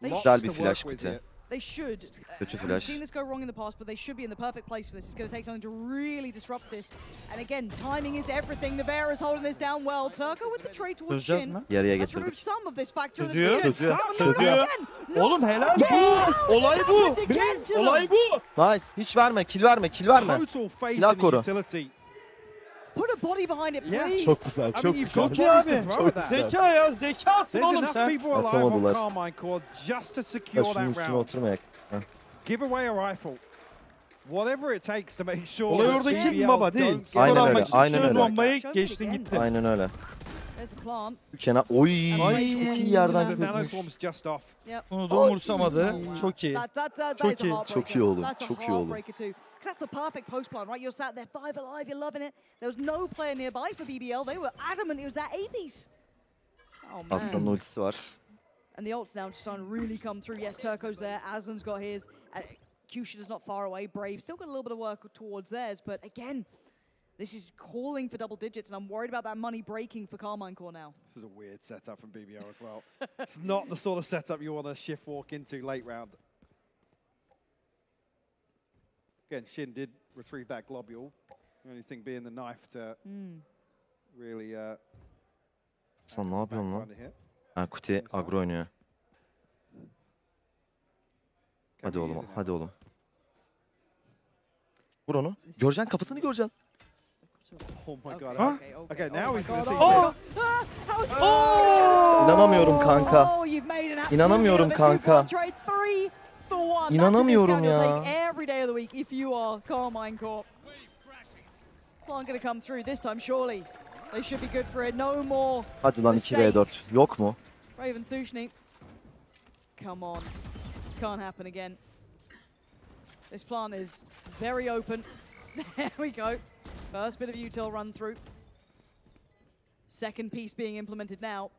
They Lots Güzel to bir work flash with kuti. here. They should. Kötü We've flash. seen this go wrong in the past, but they should be in the perfect place for this. It's going to take something to really disrupt this. And again, timing is everything. Nivera's holding this down well. Turco with the trade towards Çözeceğiz Shin. mi? Yarıya Let's remove getirdik. some of this factor. Çözüyor, çözüyor, Someone çözüyor. again. Oğlum helal Yes! bu. Olay bu. Again to Olay them. bu. Nice. Hiç verme, kill verme, kill verme. Total faith Silah in the koru. utility. Put a body behind it, Yeah. please. Çok güzel, I çok mean, you've güzel. got Çok iyi bodies abi. to throw at that. Zeka ya. Zekasın There's oğlum enough sen. people alive on Atamadılar. Karmine Corp just to Ya secure şunun that üstüne round. oturmayak. Heh. Give away a rifle. Whatever it takes to make sure Olay that orada kim BBL baba değil. don't Skor Aynen almak öyle, için aynen çöz öyle. bombayı geçtin gitti. Aynen öyle. There's the plant. Kenar. Oy. Ay, Çok iyi yerden The çözmüş. nanoswarm's just off. Yep. Bunu da umursamadı. Çok iyi. That Çok is a iyi. heartbreaker. Çok iyi oğlum, That's a çok iyi oğlum. heartbreaker too. Because that's the perfect post plan, right? You're sat there, 5 alive, you're loving it. There was no player nearby for BBL. They were adamant it was that A-piece. Oh, man. Aslanın ultisi var. And the ult's now just starting to really come through. Yes, Turco's there. Aslan's got his. Cushion is not far away. Brave still got a little bit of work towards theirs. But again, this is calling for double digits. And I'm worried about that money breaking for Karmine Corp now. This is a weird setup from BBL as well. It's not the sort of setup you want to shift walk into late round. Again, Shin did retrieve that globule. The only thing being the knife to really Sen ne yapıyorsun lan? find a hit. Ha Kuti agro oynuyor. Can Hadi we oğlum, use it now? hadi oğlum. Vur onu. Göreceksin, kafasını göreceksin. Oh my god. Huh? Okay, now he's going to see Oh! Shin. İnanamıyorum kanka. Oh, you've made an absolutely İnanamıyorum of it. kanka. Trade 3 for 1. İnanamıyorum That's a discount ya. you'll take every day of the week if you are Karmine Corp. Plant going to come through this time, surely. They should be good for it. No more Hadi lan 2v4. Yok mu? Raven Sushni. Come on. This can't happen again. This plant is very open. There we go. First bit of util run through. Second piece being implemented now.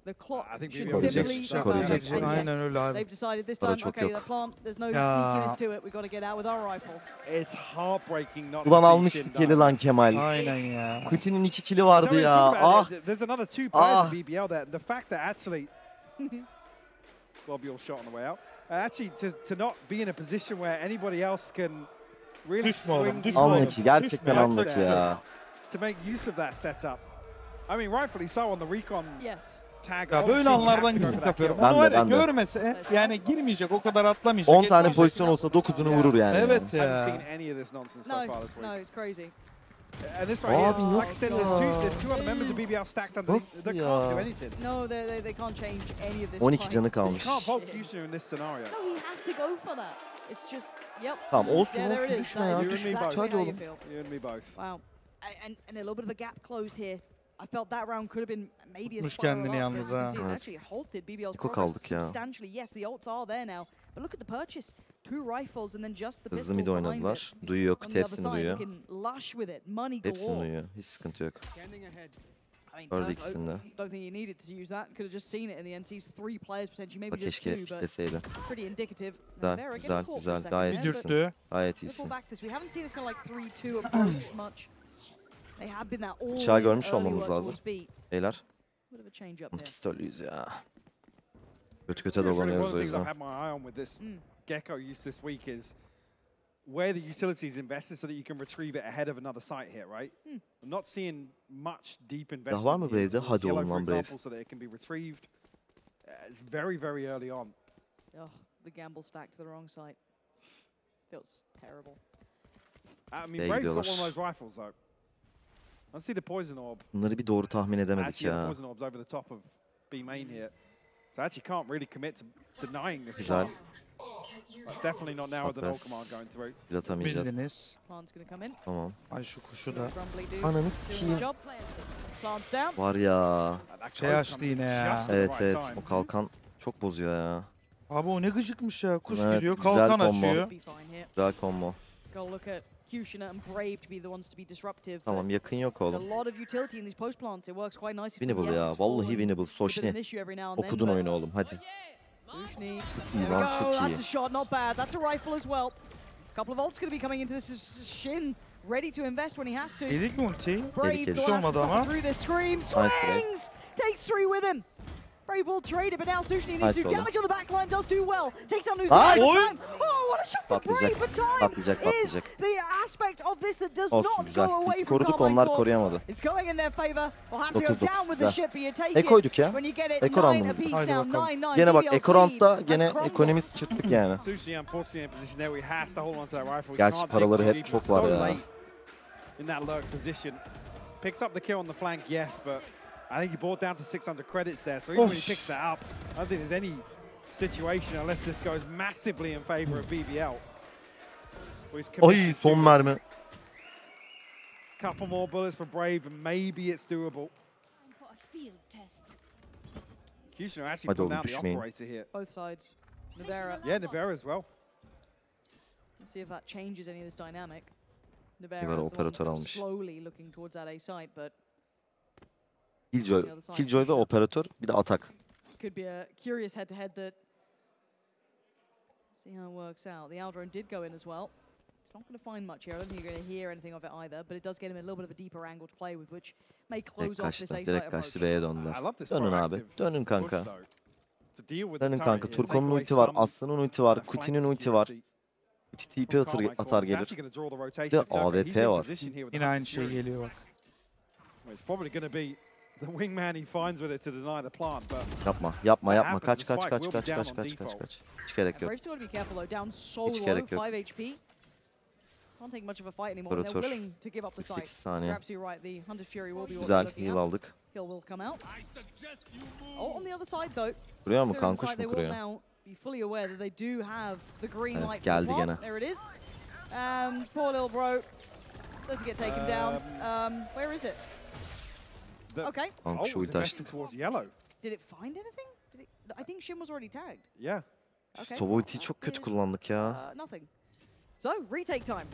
The clock I think should BBL simply Koruyacaksın, be perfect. koruyacaksın. And yes, Aynen öyle abi. they've decided this Para time, çok okay, yok. the plant, there's no Ya. sneakiness to it. We've got to get out with our rifles. It's heartbreaking not Ulan to see almıştık Shin eli die. lan Kemal. Aynen ya. Kuti'nin 2 kill'i So vardı when you ya. think about Ah. it, there's another 2 players Ah. in BBL there. The fact that actually, globule shot on the way out. Actually, to not be in a position where anybody else can really Düşme oğlum, swing düşme Alma oğlum. ki, gerçekten Düşme. alma ki ya. to make use of that setup. I mean, rightfully so on the recon Yes. tag. Ya böyle anlardan gülüp yapıyorum. Ben Onu var de, ya ben de. görmese yani girmeyecek, o kadar atlamayacak. 10 tane etmeyecek. pozisyon olsa 9'unu vurur yani. Evet I haven't ya. seen any of this nonsense so far this week. No, it's crazy. And this right here, Abi like I nasıl said, ya? there's two other members of BBL stacked under. Nasıl They ya? can't do anything. No, they can't change any of this. 12 fight. canı You kalmış. can't vote Kushner in this scenario. No, he has to go for that. It's just, yep. Tamam olsun Yeah, there olsun it is. düşme That ya. is You and Düşme. me both. exactly Hadi how you oğlum. feel. You and me both. Wow. And a little bit of the gap closed here. I felt that round could have been maybe a Tutmuş spiral kendini up, yalnız because you ha. can see it's Evet. actually halted BBL's Niko progress kaldık ya. substantially. Yes, the ults are there now. But look at the purchase. 2 rifles and then just the Hızlı pistols mid behind it. oynadılar. Duyuyor, On the other hepsini side, duyuyor. you can lush with it. Money Hepsini galore. duyuyor. Hiç sıkıntı yok. Standing ahead. I mean, Gördü ikisini de. don't think you needed to use that. Could have just seen it in the end. Sees 3 players potentially, maybe Bak just keşke 2, but kitleseydi. pretty indicative. Güzel, Vera güzel, getting caught for a güzel. second Gayet there, but iyisin. Dürttü. Gayet we'll iyisin. pull back this. We haven't seen this kind of like 3-2 approach much. They have been that all Bıçağı in görmüş early olmamız work lazım. towards B. Beyler. Bit of a change up there. Pistollüyüz ya. Götü göte It's really one dolanıyoruz of o the things I've yüzden. had my eye on with this Gecko use this week is where the utilities invested so that you can retrieve it ahead of another site here, right? I'm not seeing much deep investment var mı here Brave'de? towards Hadi yellow, oğlum for lan Brave. example, so that it can be retrieved. It's very, very early on. Oh, the gamble stacked to the wrong side. Feels terrible. I mean, B'ye Brave's got gidiyorlar. one of those rifles, though. I see the poison orb. Bunları bir doğru tahmin edemedik Actually, the ya. poison orb's over the top of B main here. So actually can't really commit to denying this Güzel. plant. But definitely not now with the no command going through. Bir atamayacağız. Bildiniz. Plant's gonna come in. Tamam. Ay şu kuşu da. Grumbly do. Ananı Doing the sikeyim. job. Plant's down. Var ya. That Şey code açtı comes yine ya. just at the Evet right evet. time. O kalkan çok bozuyor ya. Abi o ne gıcıkmış ya. Kuş Evet, gidiyor, güzel kalkan combo. açıyor. Be fine here. Güzel combo. Go look at Kushner and Brave to be the ones to be disruptive. Tamam yakın yok There's oğlum. a lot of utility in these post plants. It works quite nicely. for them. Winnable Yes, ya. it's Vallahi fallen. winnable. It's a bit of an Soşni. issue every now and then, Okudun but oyunu oğlum hadi. Sushni. İyi There we lan go. çok That's iyi. a shot, not bad. That's a rifle as well. A couple of ults going to be coming into this. Shin ready to invest when he has to. Yedik mi ultiyi? Brave Yedik, the yedik. one has to Olmadı suffer ama. through this. Scream, Brave. swings, takes 3 with him. Brave will trade it, but now Sushni needs Nice to oğlum. damage on the backline. Does do well. Takes down Nice. Nuzi Oy. time. Oh, what a shot for Brave! Patlayacak. But time Patlayacak, is patlayacak. the aspect of this that does Olsun not güzel. go away Biz from koruduk Karmine onlar Corp. koruyamadı. It's going in their favor. We'll have to go 9-9 down with the güzel. ship, but you take it. Ekoyduk ya. When you get it Eko 9 roundumuzdu. apiece Haydi now, bakalım. 9-9. Gene bak BBL's Ekorant'ta lead gene has crumbled. ekonomisi çırptık yani. Sushi unfortunately in a position there where he has to hold on to that rifle. He Gerçi can't paraları dig too hep deep. çok He's var so ya. late in that lurk position. Picks up the kill on the flank, yes, but I think he brought down to 600 credits there. So even when he picks that up, I don't think there's any situation unless this goes massively in favor of BBL. Who he's committed Ay to son this. mermi. Couple more bullets for Brave, and maybe it's doable. For a field test. Kushner actually Hadi pulled oğlum, out the düşmeyin. operator here. Both sides. Navera. Yeah, Navera as well. Let's see if that changes any of this dynamic. Navera Navera operatör almış. slowly looking towards that A site, but Killjoy ve operatör bir de atak. could be a curious head-to-head that. See how it works out. The Aldrone did go in as well. It's not going to find much here. I don't think you're going to hear anything of it either, but it does get him a little bit of a deeper angle to play with, which may Direkt close off this kaçtı. A site Direkt kaçtı approach. B'ye I döndüler. love this Dönün abi. proactive Dönün push, kanka. though, to deal with the Dönün turret kanka. here, Turko'nun take away ulti var. some Aslan'ın ulti var. of the Kuti'nin flank ulti var. security Kuti TP from atar Karmine Corp. atar He's gelir. actually gonna draw the rotation Bir de of Turkey. AWP He's in var. position here with Yine the aynı şey fury. geliyor bak. Well, it's probably going to be the wingman he finds with it to deny the plant, but Yapma. Yapma What yapma. happens, Kaç the kaç spike kaç will be kaç down kaç on kaç default. kaç kaç. Hiç gerek yok. Brave's got to be careful though. Down so Hiç low, gerek yok. 5 HP. Can't take much of a fight anymore. And they're Operatör. willing to give up the 48 site. saniye. You're absolutely right. The Hunted Fury will be what we're Güzel. looking Heal at. aldık. Kill will come out. Oh, on the other side though. Kuruyor mu? Clear on the Kankuş side, they mu will kuruyor? now be fully aware that they do have the green Evet, light. geldi for the gene. plant. There it is. Poor little bro. Doesn't get taken down. Where is it? the Okay. Kankuş was ulti invested açtık. towards yellow. Did it find anything? Did it? I think Shin was already tagged. Yeah. Okay. Sova ultiyi çok kötü kullandık ya. Nothing. So, retake time.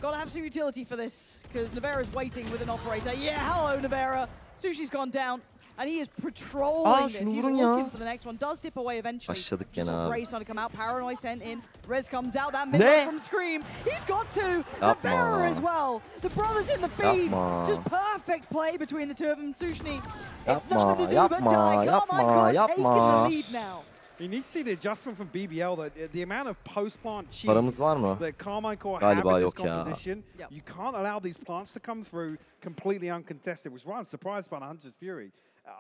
Gotta have some utility for this, because Navera's waiting with an operator. Yeah, hello, Navera. Sushi's gone down, and he is patrolling this. şunu He's vurun ya. looking for the next one. Does dip away eventually. Başladık Just gene saw abi. Bray's trying to come out. Paranoid sent in. Rez comes out. That mid Ne? from Scream. He's got two. Yapma. Navera as well. The brothers in the feed. Yapma. Just perfect play between the two of them. Sushni. It's Yapma, nothing to do but yapma, die. yapma, Karmine Corp taking the yapma. lead now. You need to see the adjustment from BBL. The amount of post-plant cheese Paramız var mı? that Karmine Corp Galiba have in this yok ya. composition. You can't allow these plants to come through completely uncontested, which is why I'm surprised by the Hunter's Fury.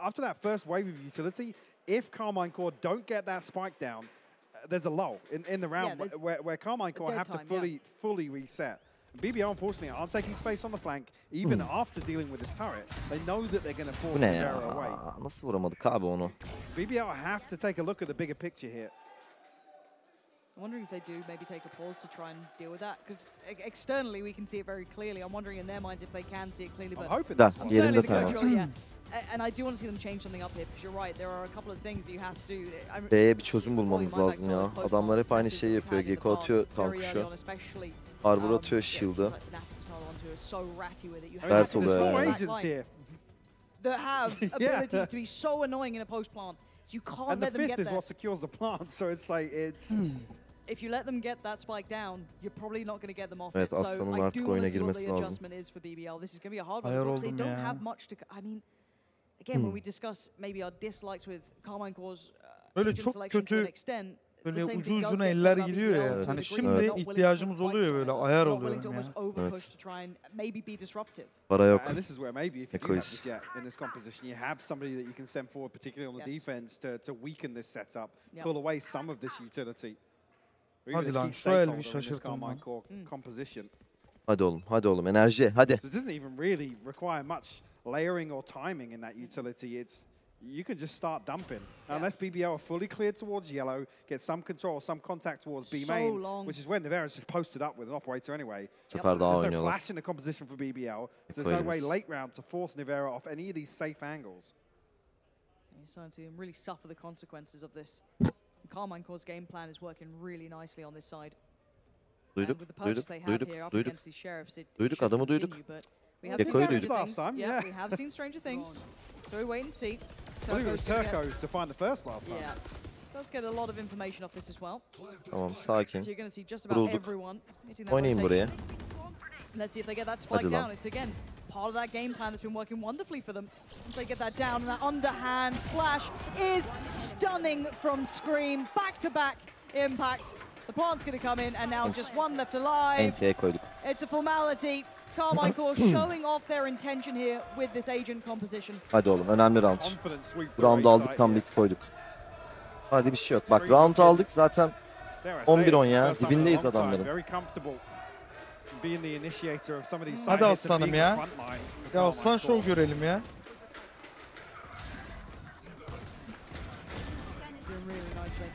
After that first wave of utility, if Karmine Corp don't get that spike down, there's a lull in the round where Karmine Corp have to fully reset. BBL, unfortunately, aren't taking space on the flank. Even after dealing with this turret, they know that they're going to force Bu ne Rivera away. ya? Nasıl vuramadık abi onu? BBL have to take a look at the bigger picture here. I'm wondering if they do maybe take a pause to try and deal with that, because externally we can see it very clearly. I'm wondering in their minds if they can see it clearly. I'm But hoping this one. certainly Yerinde the tamam. control, yeah. And I do want to see them change something up here, because you're right. There are a couple of things that you have to do. B'ye bir çözüm bulmamız lazım ya. Adamlar hep aynı şeyi yapıyor. Gecko atıyor kalkışıyor. Harbor atıyor shield'ı. Bert oluyor There's four yani. agents here. That have abilities to be so annoying in a post plant. So you can't And the let them fifth get is there. what secures the plant, so it's like, it's... If you let them get that spike down, you're probably not going to get them off Evet, it. So Aslan'ın I artık do want oyuna to see what girmesi the lazım. adjustment is for BBL. This is going to be a hard one. Ayar Because they oldum don't ya. have much to... I mean, again, when we discuss maybe our dislikes with Karmine Corp's Böyle agent çok selection to an kötü, extent, böyle the same ucu thing does ucuna get eller said about gidiyor BBL ya. to a Evet. Hani degree. şimdi They're not willing to ihtiyacımız take oluyor fights böyle on it. ayar They're not willing oluyorum to ya. almost overpush Evet. to try and maybe be disruptive. Para yok. And this is where maybe if you do have Ekoyuz. this jet in this composition, you have somebody that you can send forward, particularly on the defense, to weaken this setup, pull away some of this utility. Or Hadi even a lan, key şu el bir stakeholder in this şaşırtın lan. Karmine Corp composition. Hadi oğlum, hadi oğlum. Enerji, hadi. So it doesn't even really require much layering or timing in that utility. It's you can just start dumping. Unless BBL are fully cleared towards yellow, get some control, some contact towards B main, which is when Nivera's just posted up with an operator anyway. Bu sefer daha There's no oynuyorlar. flash in the composition for BBL. So there's no way late round to force Nivera off any of these safe angles. You're starting to see them really suffer the consequences of this. Karmine Corp's game plan is working really nicely on this side. Duyduk, With the purchase they have here up duyduk. against these sheriffs, it Duyduk, should adamı continue, duyduk. but we have Gekko'yu seen duyduk. stranger things. Last time, Yeah, yeah. we have seen stranger things. So we wait and see. I believe it was Turco's gonna Turco to find the first last time. Yeah, does get a lot of information off this as well. Tamam, sakin. So you're going to see just about Vurulduk. everyone hitting that Oynayın buraya. rotation. Let's see if they get that spike Hadi lan. down. It's again part of that game plan that's been working wonderfully for them. Once they get that down, and that underhand flash is stunning from Scream. Back-to-back impact. The plant's going to come in, and now just one left alive. NT'ye koyduk. It's a formality. Karmine Corp showing off their intention here with this agent composition. Hadi oğlum, önemli round. Confident sweep. Bu roundu aldık, comeback koyduk. Hadi bir şey yok. Bak roundu aldık zaten 11-10 ya. Dibindeyiz adamların. Very comfortable being the initiator of some of these side Hadi hits and aslanım being ya. the front line for Ya Karmine aslan Corp. şov görelim ya. Doing really nicely.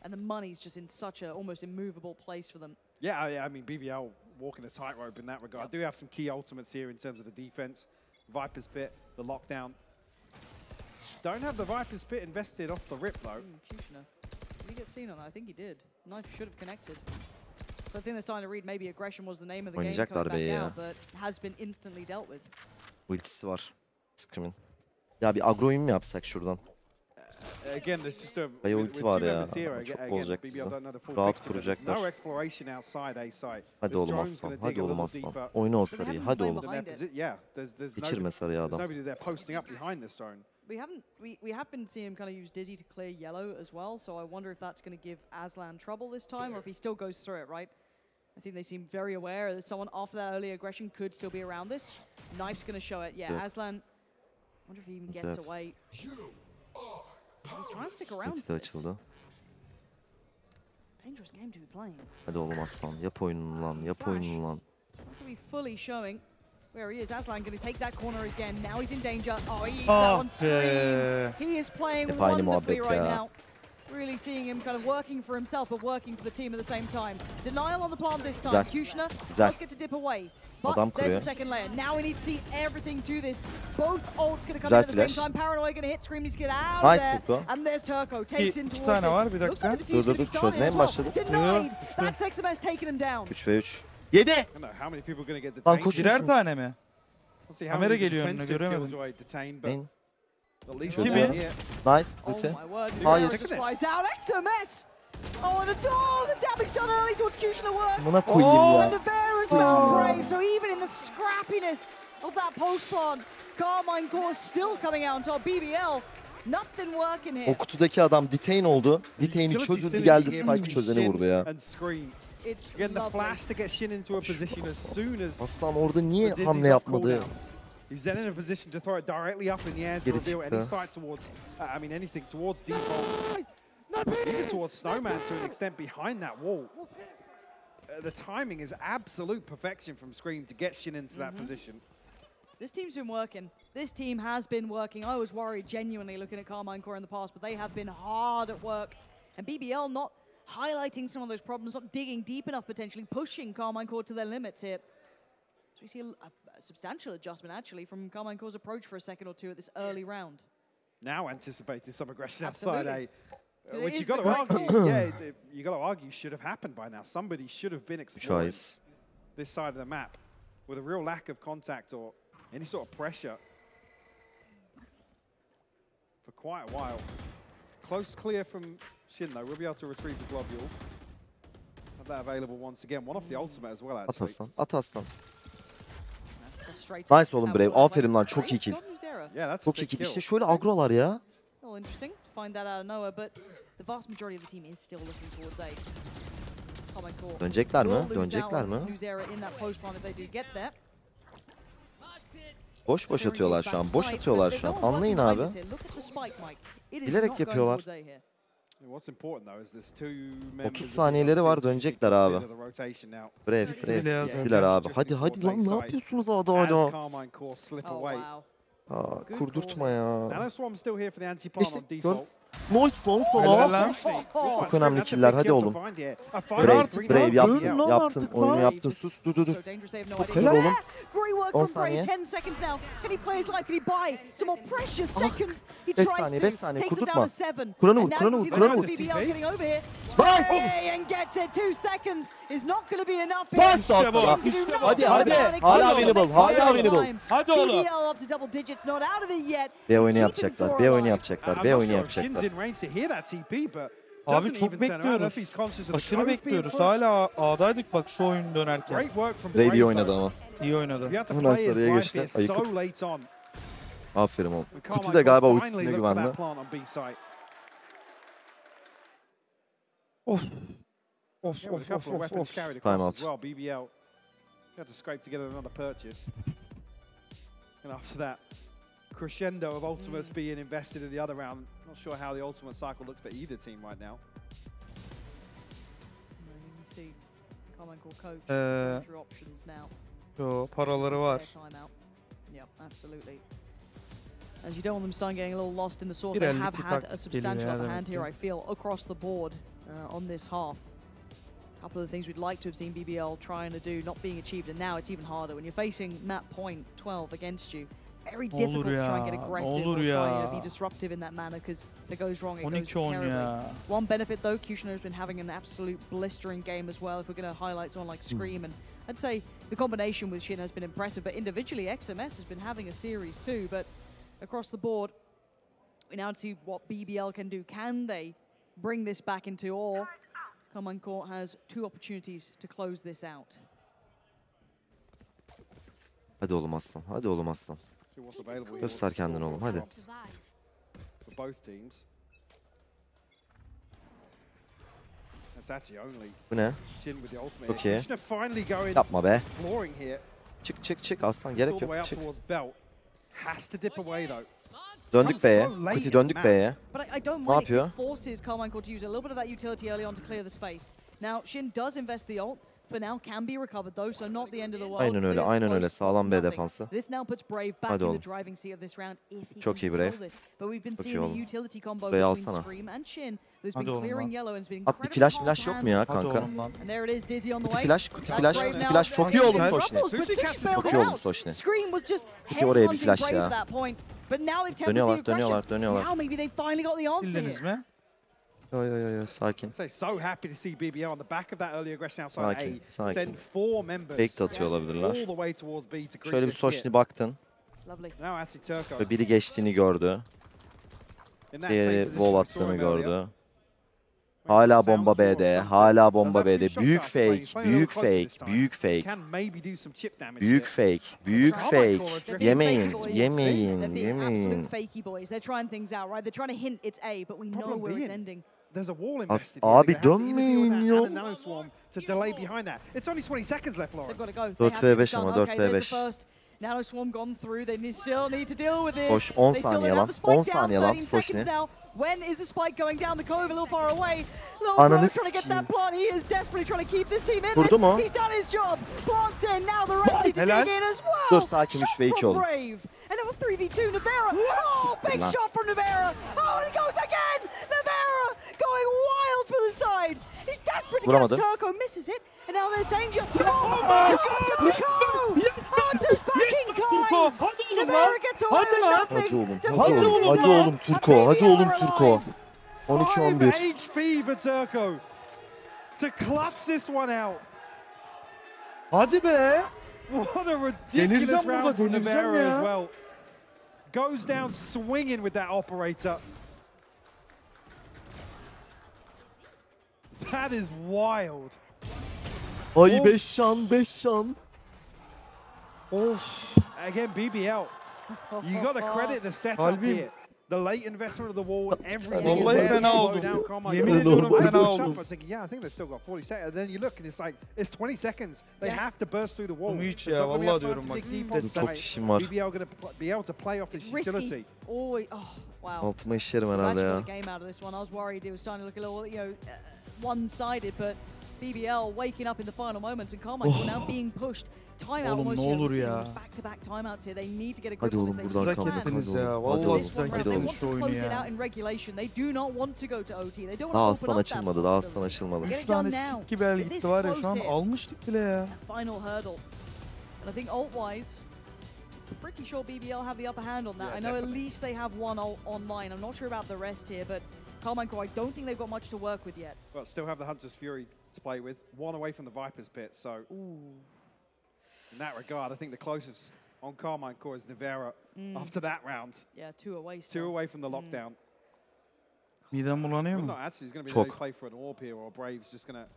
And the money's just in such a almost immovable place for them. Yeah, I mean, BBL walking a tightrope in that regard. I do have some key ultimates here in terms of the defense. Viper's Pit, the lockdown. Don't have the Viper's Pit invested off the rip, though. Kushner. Did he get seen on that? I think he did. Knife should have connected. But I think they're starting to read maybe aggression was the name of the game coming Oynayacaklar back be ya. out, but has been instantly dealt with. Ultisi var. Scream'in. Ya bir agro oyun mu yapsak şuradan? Again, there's just a Bayağı with ulti two var ya. members here, Ama çok again, bozacak BBL bizi. don't know the full Rahat picture, but there's kuracaklar. no exploration outside A site. Hadi This oğlum drone's aslan. gonna dig Hadi a oğlum little aslan. deeper. Oyna o But they sarıyı. haven't Hadi been oğlum. behind it. Yeah, there's Geçirme sarıyı there's adam. nobody there posting up behind this drone. We have been seeing him kind of use Dizzy to clear yellow as well, so I wonder if that's going to give Aslan trouble this time, or if he still goes through it, right? I think they seem very aware that someone after that early aggression could still be around this. Knife's going to show it. Yeah, Yeah. Aslan, I wonder if he even gets away. He's trying to stick around Ulti de for this. açıldı. Dangerous game to be playing. Hadi oğlum aslan. Yap oyununu lan. Yap oyununu lan. Not going to be fully showing where he is. Aslan going to take that corner again. Now he's in danger. Oh, he eats that on Scream. He is playing Hep aynı wonderfully muhabbet right ya. now. Really seeing him kind of working for himself, but working for the team at the same time. Denial on the plant this time. Güzel. Kushner Güzel. does get to dip away. But Adam there's kuruyor. the second layer. Now we need to see everything to this. Both ults going to come Güzel in at the same flash. time. Paranoia going to hit. Scream needs to get out Nice of there. Turco. And there's Turco. Takes in İki towards tane var, this. bir Looks like dakika. the diffuse Dur, going to be dur, starting çözmeye as mi well. başladı? Denied. Yok, düştü. That's XMS taking him down. 3 ve 3. 7! I don't know how many people are going to get Lan detained. koşun. Birer tane mi? We'll see how Kamera many geliyor önüne, defensive göremedim. Killjoy detained, but Main. at least Kimi? one here. Nice. Oh Ulti. my word, Hayır. Rivera just flies out. XMS! Oh, and the damage done early towards Kushner works. Buna koyayım And ya. Rivera's gone brave, so even in the scrappiness of that post plant, Karmine Corp still coming out on top. BBL Nothing working here. O kutudaki adam detain oldu. Detain'i çözüldü, geldi Spike'ı çözeni vurdu ya. Aslan orada niye hamle yapmadı? He's then in a position to throw it directly up in the air to reveal any side towards, I mean, anything towards default, even towards Snowman to an extent behind that wall. The timing is absolute perfection from Scream to get Shin into that position. This team's been working. This team has been working. I was worried genuinely looking at Karmine Corp in the past, but they have been hard at work. And BBL not highlighting some of those problems, not digging deep enough, potentially pushing Karmine Corp to their limits here. So we see a substantial adjustment, actually, from Karmine Corp's approach for a second or two at this early round. Now anticipating some aggression outside A, which you got to correct argue, yeah, you got to argue should have happened by now. Somebody should have been exploring this side of the map with a real lack of contact or any sort of pressure for quite a while. Close clear from Shin, though. We'll be able to retrieve the globule. Have that available once again. One off the ultimate as well, actually. At aslan, at aslan. Nice oğlum Brave. Aferin lan, çok iyi kill. Çok iyi kill. İşte şöyle agrolar ya. Dönecekler mi? Dönecekler mi? Boş boş atıyorlar şu an. Boş atıyorlar şu an. Anlayın abi. Bilerek yapıyorlar. 30 saniyeleri var, dönecekler abi. Brave. Biler abi. Hadi hadi lan, ne yapıyorsunuz hala? Kurdurtma ya. İşte gör. Nice lan sana. Çok önemli killer, hadi oğlum. Brave yaptın. Oyunu yaptın. Sus, dur. Çok hızlı oğlum. 10 saniye. 5 saniye. Kurdurtma. Kuranı vur. Hadi. Hala available. Hadi oğlum. B oyunu yapacaklar. Abi çok bekliyoruz. Aşırı bekliyoruz. Hala A'daydık bak şu oyun dönerken. Brave iyi oynadı ama. İyi oynadı. Hemen sarıya geçti. Ayıkıp. Aferin oğlum. Kuti de galiba ultisine güvendi. Of. Time out. Crescendo of ultimates being invested in the other round. Not sure how the ultimate cycle looks for either team right now. Yo, paraları var. As you don't want them start getting a little lost in the source, they have had a substantial upper hand here, I feel, across the board on this half. A couple of the things we'd like to have seen BBL trying to do, not being achieved, and now it's even harder. When you're facing map point 12 against you, very difficult to try and get aggressive or try to be disruptive in that manner, because if it goes wrong, it goes terribly. One benefit though, Kushner's been having an absolute blistering game as well, if we're going to highlight someone like Scream, and I'd say the combination with Shin has been impressive, but individually XMS has been having a series too, but across the board, we now see what BBL can do. Can they bring this back into or Karmine Corp has 2 opportunities to close this out. Hadi oğlum aslan. Göster kendini oğlum, hadi. Bu ne? Çok iyi. Yapma be. Çık aslan, gerek yok. Çık. Döndük B'ye. Kuti döndük B'ye. Ne yapıyor? Aynen öyle. Sağlam B defansı. Hadi oğlum. Çok iyi Brave. Çok iyi oğlum. B'yi alsana. Hadi oğlum lan. At bir flash yok mu ya kanka? Kuti flash. Çok iyi oğlum Soşni. Kuti oraya bir flash ya. Dönüyorlar. Bildiniz mi? Yo, sakin. Sakin. Fake de atıyor olabilirler. Şöyle bir Soşni baktın. Ve biri geçtiğini gördü. Diğeri wall attığını gördü. Hala bomba B'de. Hala bomba B'de. Büyük fake. Büyük fake. Büyük fake. Büyük fake. Büyük fake. Yemeyin. Yemeyin. Yemeyin. Abi dönmeyin ya. 4v5 ama 4v5. Hoş 10 saniye lan. 10 saniye lan. Soşni. When is the spike going down? The Cove a little far away. Ananı trying to get that plant. He is desperately trying to keep this team in. Vurdu mu? He's done his job. Plant's in. Now the rest need to dig in as well. Dur sakin 3v2 oldu. And now a 3v2 Navera. Oh, big shot from Navera. Oh, and it goes again. Navera going wild for the side. He's desperate to catch Turco. Misses it. And now there's danger. Oh, it's got to Pico. Onto fucking kind. Navera gets away with nothing. Hadi oğlum Turko. Hadi oğlum Turko. 12-11. 5 HP for Turco to clutch this one out. Hadi be. What a ridiculous round from Navera as well. Goes down swinging with that operator. That is wild. Ay 5 şan 5 şan. Of. Again BBL. You got to credit the setup here. The late investment of the wall, everything is there. Fena oldum. Yemin ediyorum fena oldum. Yeah, I think they've still got 40 seconds. And then you look and it's like, it's 20 seconds. They have to burst through the wall. Hiç ya vallahi diyorum bak. Çok işim var. BBL going to be able to play off this utility. Oh, wow. Altıma işerim herhalde ya. Game out of this one. I was worried it was starting to look a little, one-sided, but BBL waking up in the final moments and Karmine Corp now being pushed. Timeout almost back-to-back timeouts here. They need to get a grip on this. Hadi oğlum buradan kalk. Ya. Vallahi sizden they want to close it out in regulation. They do not want to go to OT. They don't want to open up that possibility. Daha aslan açılmadı. 3 tane sikki bel gitti var ya şu an almıştık bile ya. Final hurdle. And I think ult-wise, pretty sure BBL have the upper hand on that. I know at least they have one ult online. I'm not sure about the rest here, but Karmine Corp, I don't think they've got much to work with yet. Well, still have the Hunter's Fury to play with. One away from the Viper's Pit, so... In that regard, I think the closest on Karmine Corp is Navera after that round. Yeah, 2 away still. 2 away from the lockdown. Midem bulanıyor mu? No, actually, he's going to be ready to play for an orb here, or Brave's just going to...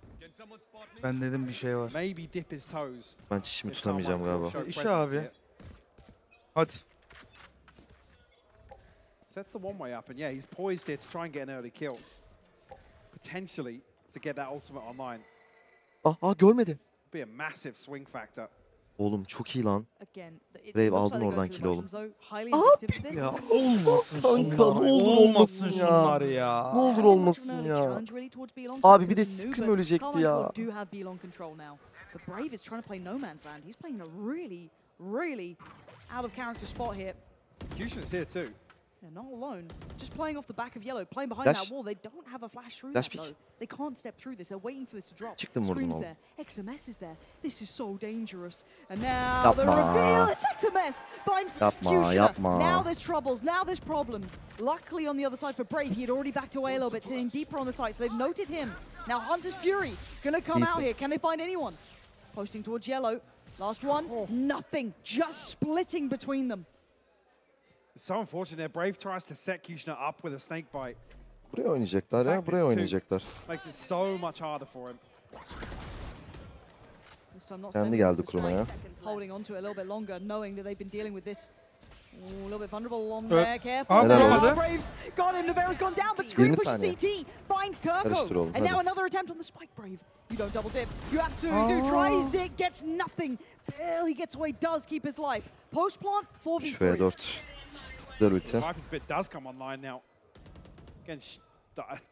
Ben dedim bir şey var. Maybe dip his toes. Ben çişimi tutamayacağım galiba. İşe abi. Hadi. Sets the one way up, and yeah, he's poised here to try and get an early kill. Potentially to get that ultimate online. Aa görmedi. Be a massive swing factor. Oğlum çok iyi lan. Brave aldın oradan kill oğlum. Abi ya olmasın kanka ne olur olmasın şunlar ya. Ne olur olmasın ya. Abi bir de Scream ölecekti ya. The Brave is trying to play no man's land. He's playing a really out of character spot here. Execution is here too. Yeah, not alone. Just playing off the back of yellow, playing behind that wall. They don't have a flash through that though. They can't step through this. They're waiting for this to drop. Scream's there. XMS is there. This is so dangerous. And now the reveal. It's XMS. Finds Fuchsia. Now there's troubles. Now there's problems. Luckily on the other side for Brave, he had already backed away a little bit, sitting deeper on the side. So they've noted him. Now Hunter's Fury gonna come out here. Can they find anyone? Posting towards yellow. Last one. Nothing. Just splitting between them. It's so unfortunate. Brave tries to set Kushner up with a snake bite. Buraya oynayacaklar ya, buraya oynayacaklar. Makes it so much harder for him. Kendi geldi kurmaya. Holding on to it a little bit longer, knowing that they've been dealing with this. A little bit vulnerable on there. Careful. Brave's got him. Navera's gone down, but Scream pushes CT. Finds Turco. And now another attempt on the spike, Brave. You don't double dip. You absolutely do. Tries it, gets nothing. Barely gets away, does keep his life. Post plant, 4v3. Güzel ulti. Viper's Pit does come online now. Again,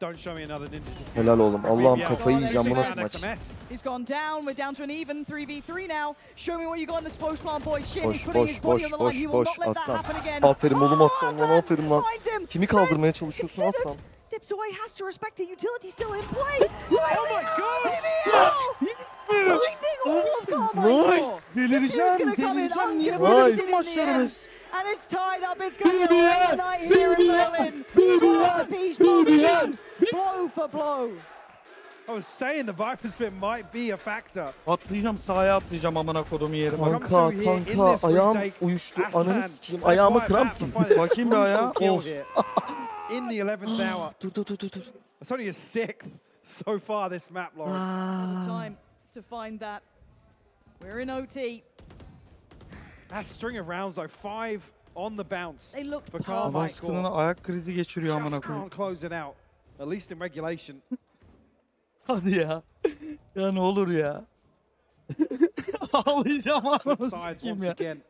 don't show me another ninja. Helal oğlum. Allah'ım kafayı yiyeceğim bu nasıl maç. He's gone down. We're down to an even 3v3 now. Show me what you got in this post plant, boys. Shin is putting his body on the line. He will not let that happen again. Aferin oğlum aslan lan, aferin lan. Kimi kaldırmaya çalışıyorsun aslan? Dips away, has to respect it. Utility still in play. Oh my god! Finding all of Karmine Corp. Delireceğim. Niye böyle bizim maçlarımız? And it's tied up. It's going to be a night here in Berlin. 12 apiece, both teams, blow for blow. I was saying the Viper's Pit might be a factor. Atlayacağım, sahaya atlayacağım amına kodumu yerim. Kanka ayağım uyuştu. Ananı sikeyim. Ayağıma kramp girdi. Bakayım bir ayağa. In the 11th hour. Dur. It's only a 6th. so far this map, Lauren. All the time to find that. We're in OT. That string of rounds though, 5 on the bounce. They looked For perfect. Karmine Baskınına ayak krizi geçiriyor amına Just koyayım. can't close it out, at least in regulation. Hadi ya. Ya ne olur ya. Ağlayacağım anasını Side sikeyim once ya. again.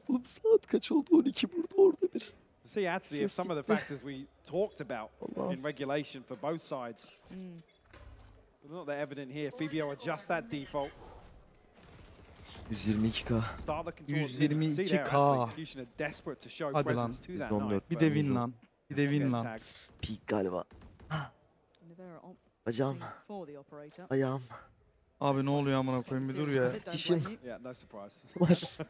Oğlum saat kaç oldu? 12 burada, orada bir. See, actually, if some of the factors we talked about in regulation for both sides, they're not that evident here. BBL adjust that default. 122k. Start looking towards the middle. See there, 122K. actually, Fusion are desperate to show Hadi lan. presence to that 114. knife. Bir de win lan. Bir de win lan. Tag. Peak galiba. Nivera on Bacağım. for the operator. Ayağım. Abi ne oluyor amına koyayım bir dur ya. İşim. Yeah, no surprise.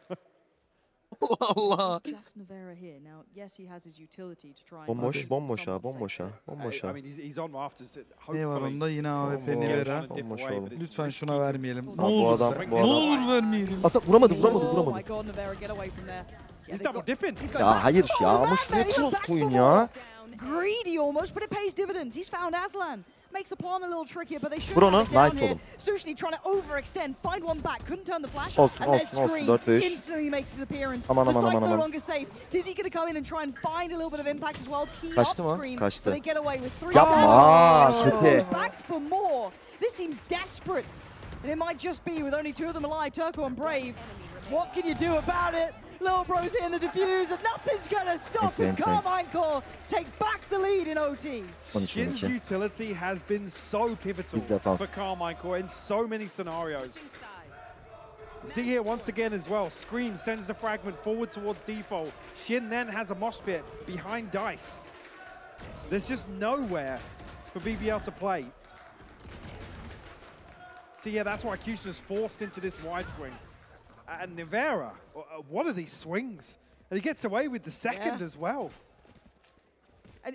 Allah. Just Nivera here. Now, yes, he has his utility to try and Bomboş, bomboş ha, bomboş ha. Bomboş I ha. mean, he's on rafters. Ne var onda? Yine AWP Oo. Nivera. Bomboş oldu. Lütfen şuna vermeyelim. Ne bu olur. adam- bu Ne adam- olur vermeyelim. Atak vuramadı, Oh vuramadı. my god, Nivera, get away from there. He's double dipping. He's going Ya back. hayır ya, Oh, ama man, şuraya he's cross back koyun for ya. more. Greedy almost, but it pays dividends. He's found Aslan. Makes the plan a little trickier, but they should Vur onu, have it down nice here. oğlum. Sushni trying to overextend, find one back, couldn't turn the flash, Olsun, and then olsun, olsun, Scream 4 ve 3. instantly makes his appearance. Aman, The aman, site's aman, no aman. longer safe. Dizzy gonna come in and try and find a little bit of impact as well. Tee Kaçtı up mı? Scream, Kaçtı. but they get away with 3 Yapma, down. kötü. Goes back for more. This seems desperate, and it might just be with only 2 of them alive, Turco and Brave. What can you do about it? Little Bro's hitting the diffuse, and nothing's gonna stop him. Karmine Corp take back the lead in OT. Shin's utility has been so pivotal Biz defans. for Karmine Corp in so many scenarios. See here once again as well, Scream sends the fragment forward towards default. Shin then has a mosh pit behind Dice. There's just nowhere for BBL to play. See, yeah, that's why Kushner's forced into this wide swing. And Nivera, what are these swings? And he gets away with the second as well.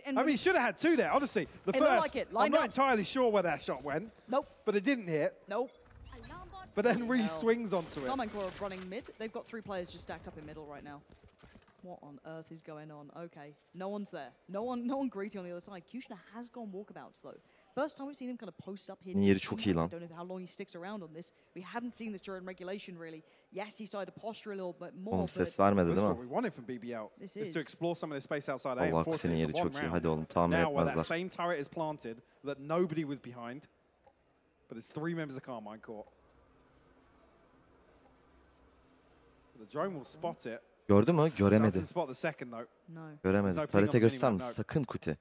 And I mean, he should have had 2 there, honestly. The It looked first, like it, I'm lined not up. entirely sure where that shot went, nope, but it didn't hit. nope. But then Reese swings onto it. Karmine Corp running mid. They've got 3 players just stacked up in middle right now. What on earth is going on? Okay, no one's there. No one greedy on the other side. Kushner has gone walkabouts though. First time we've seen him kind of post up here. Yeri çok iyi lan. I don't know how long he sticks around on this. We hadn't seen this during regulation really. Yes, he started to posture a little bit more. Oğlum ses but vermedi That's değil what mi? we wanted from BBL. This is to is. explore some of the space outside A. Allah Unfortunately, Kufe'nin it's yeri the çok one iyi. Hadi round. oğlum, tahmin Now, where that etmezler. same turret is planted that nobody was behind, but it's 3 members of Karmine Corp. The drone will spot it. Gördü mü? Göremedi. Doesn't spot the second though. no. Göremedi. There's no Tarete ping on gösterme. anyone, no. Sakın Kuti.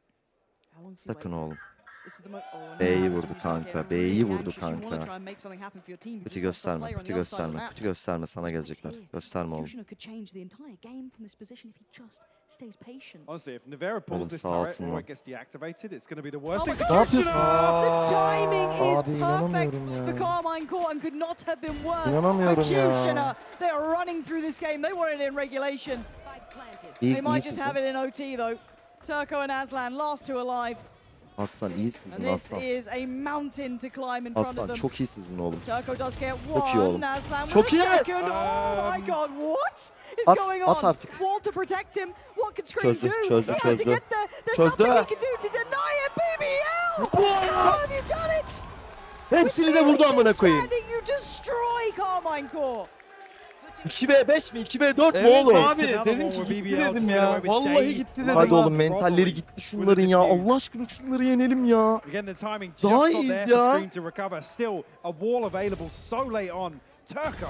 How long is he Sakın waiting? oğlum. This is the oh, B'yi no, vurdu that's kanka, getting B'yi really vurdu anxious. You wanna kanka. try and make something happen for your team. You Kuti just lost a gösterme. player on Kuti the other side of the gösterme. map. Kuti gösterme. Sana gelecekler. Gösterme oğlum. Kushner could change the entire game from this position if he just stays patient. Honestly, if Nivera pulls Oğlum this sağ turret altın or lan. it gets deactivated, it's going to be the worst Oh my thing. God. Ne yapıyorsun? The timing is Abi perfect inanamıyorum ya. for Karmine Corp and could not have been worse İnanamıyorum for ya. Kushner. They are running through this game. They want it in regulation. İyi, They might just iyisiniz have lan. it in OT though. Turco and Aslan, last 2 alive. Aslan iyisiniz And lan this Aslan. is a mountain to climb in front of Aslan them. çok iyisiniz oğlum. Turco does get Çok iyi oğlum. one. Aslan Çok with a iyi. second. Oh my god, what is At, going at on? artık. Wall to protect him. What can Scream Çözdü, do? çözdü, He has to çözdü. get there. There's Çözdü. nothing he can do to deny it. BBL! How have you done it? Hepsini de vurdu amına koyayım. Standing, you destroy Karmine Corp. 2v5 mi? 2v4 mu Evet oğlum? abi Another dedim one ki with gitti BBL, dedim just ya. get away with Vallahi day. gitti dedim. Hadi ha. oğlum mentalleri gitti şunların ya. Allah aşkına şunları yenelim ya. Again, the timing just Daha not iyiyiz there ya. for Scream to recover. Still, a wall available so late on. Turco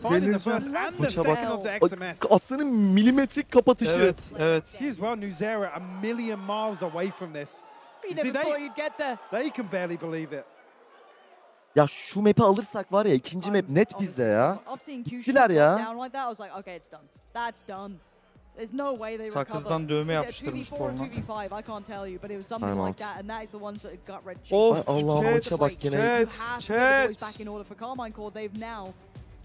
finding the first and the Maça bak. second onto XMS. Aslanın milimetrik kapatışı. Evet, evet. See as well, Nuzera a million miles away from this. You You see, never thought you'd get there. they can barely believe it. Ya şu map'i alırsak var ya, ikinci map net bizde ya. I've seen Kushner Gittiler ya. down like that. I was like, okay, it's done. That's done. There's no way they recover. Sakızdan dövme Is it a yapıştırmış 2v4 or koluna. 2v5? I can't tell you, but it was something Time like out. that, and that is the ones that got red. Of, Ay Allah'ım chat, maça bak gene. You chat, have to get the boys chat. back in order for Karmine Corp. They've now.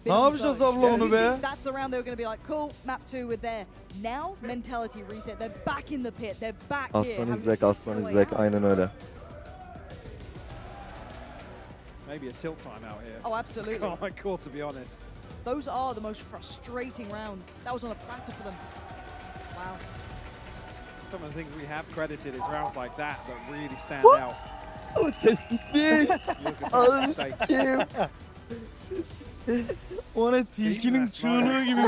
Ne yapacağız abla onu be? That's the round they were going to be like, cool, map 2 with there. Now mentality reset. They're back in the pit. They're back here. Aslan is having back, to aslan figure is a way back. out. Aynen öyle. Maybe a tilt time out here. Oh, absolutely. Karmine Corp, to be honest. Those are the most frustrating rounds. That was on a platter for them. Wow. some of the things we have credited is rounds like that that really stand out. Ama ses gitmiş. Ananı sikeyim. Ses gitti. O ne tilkinin çığlığı gibi.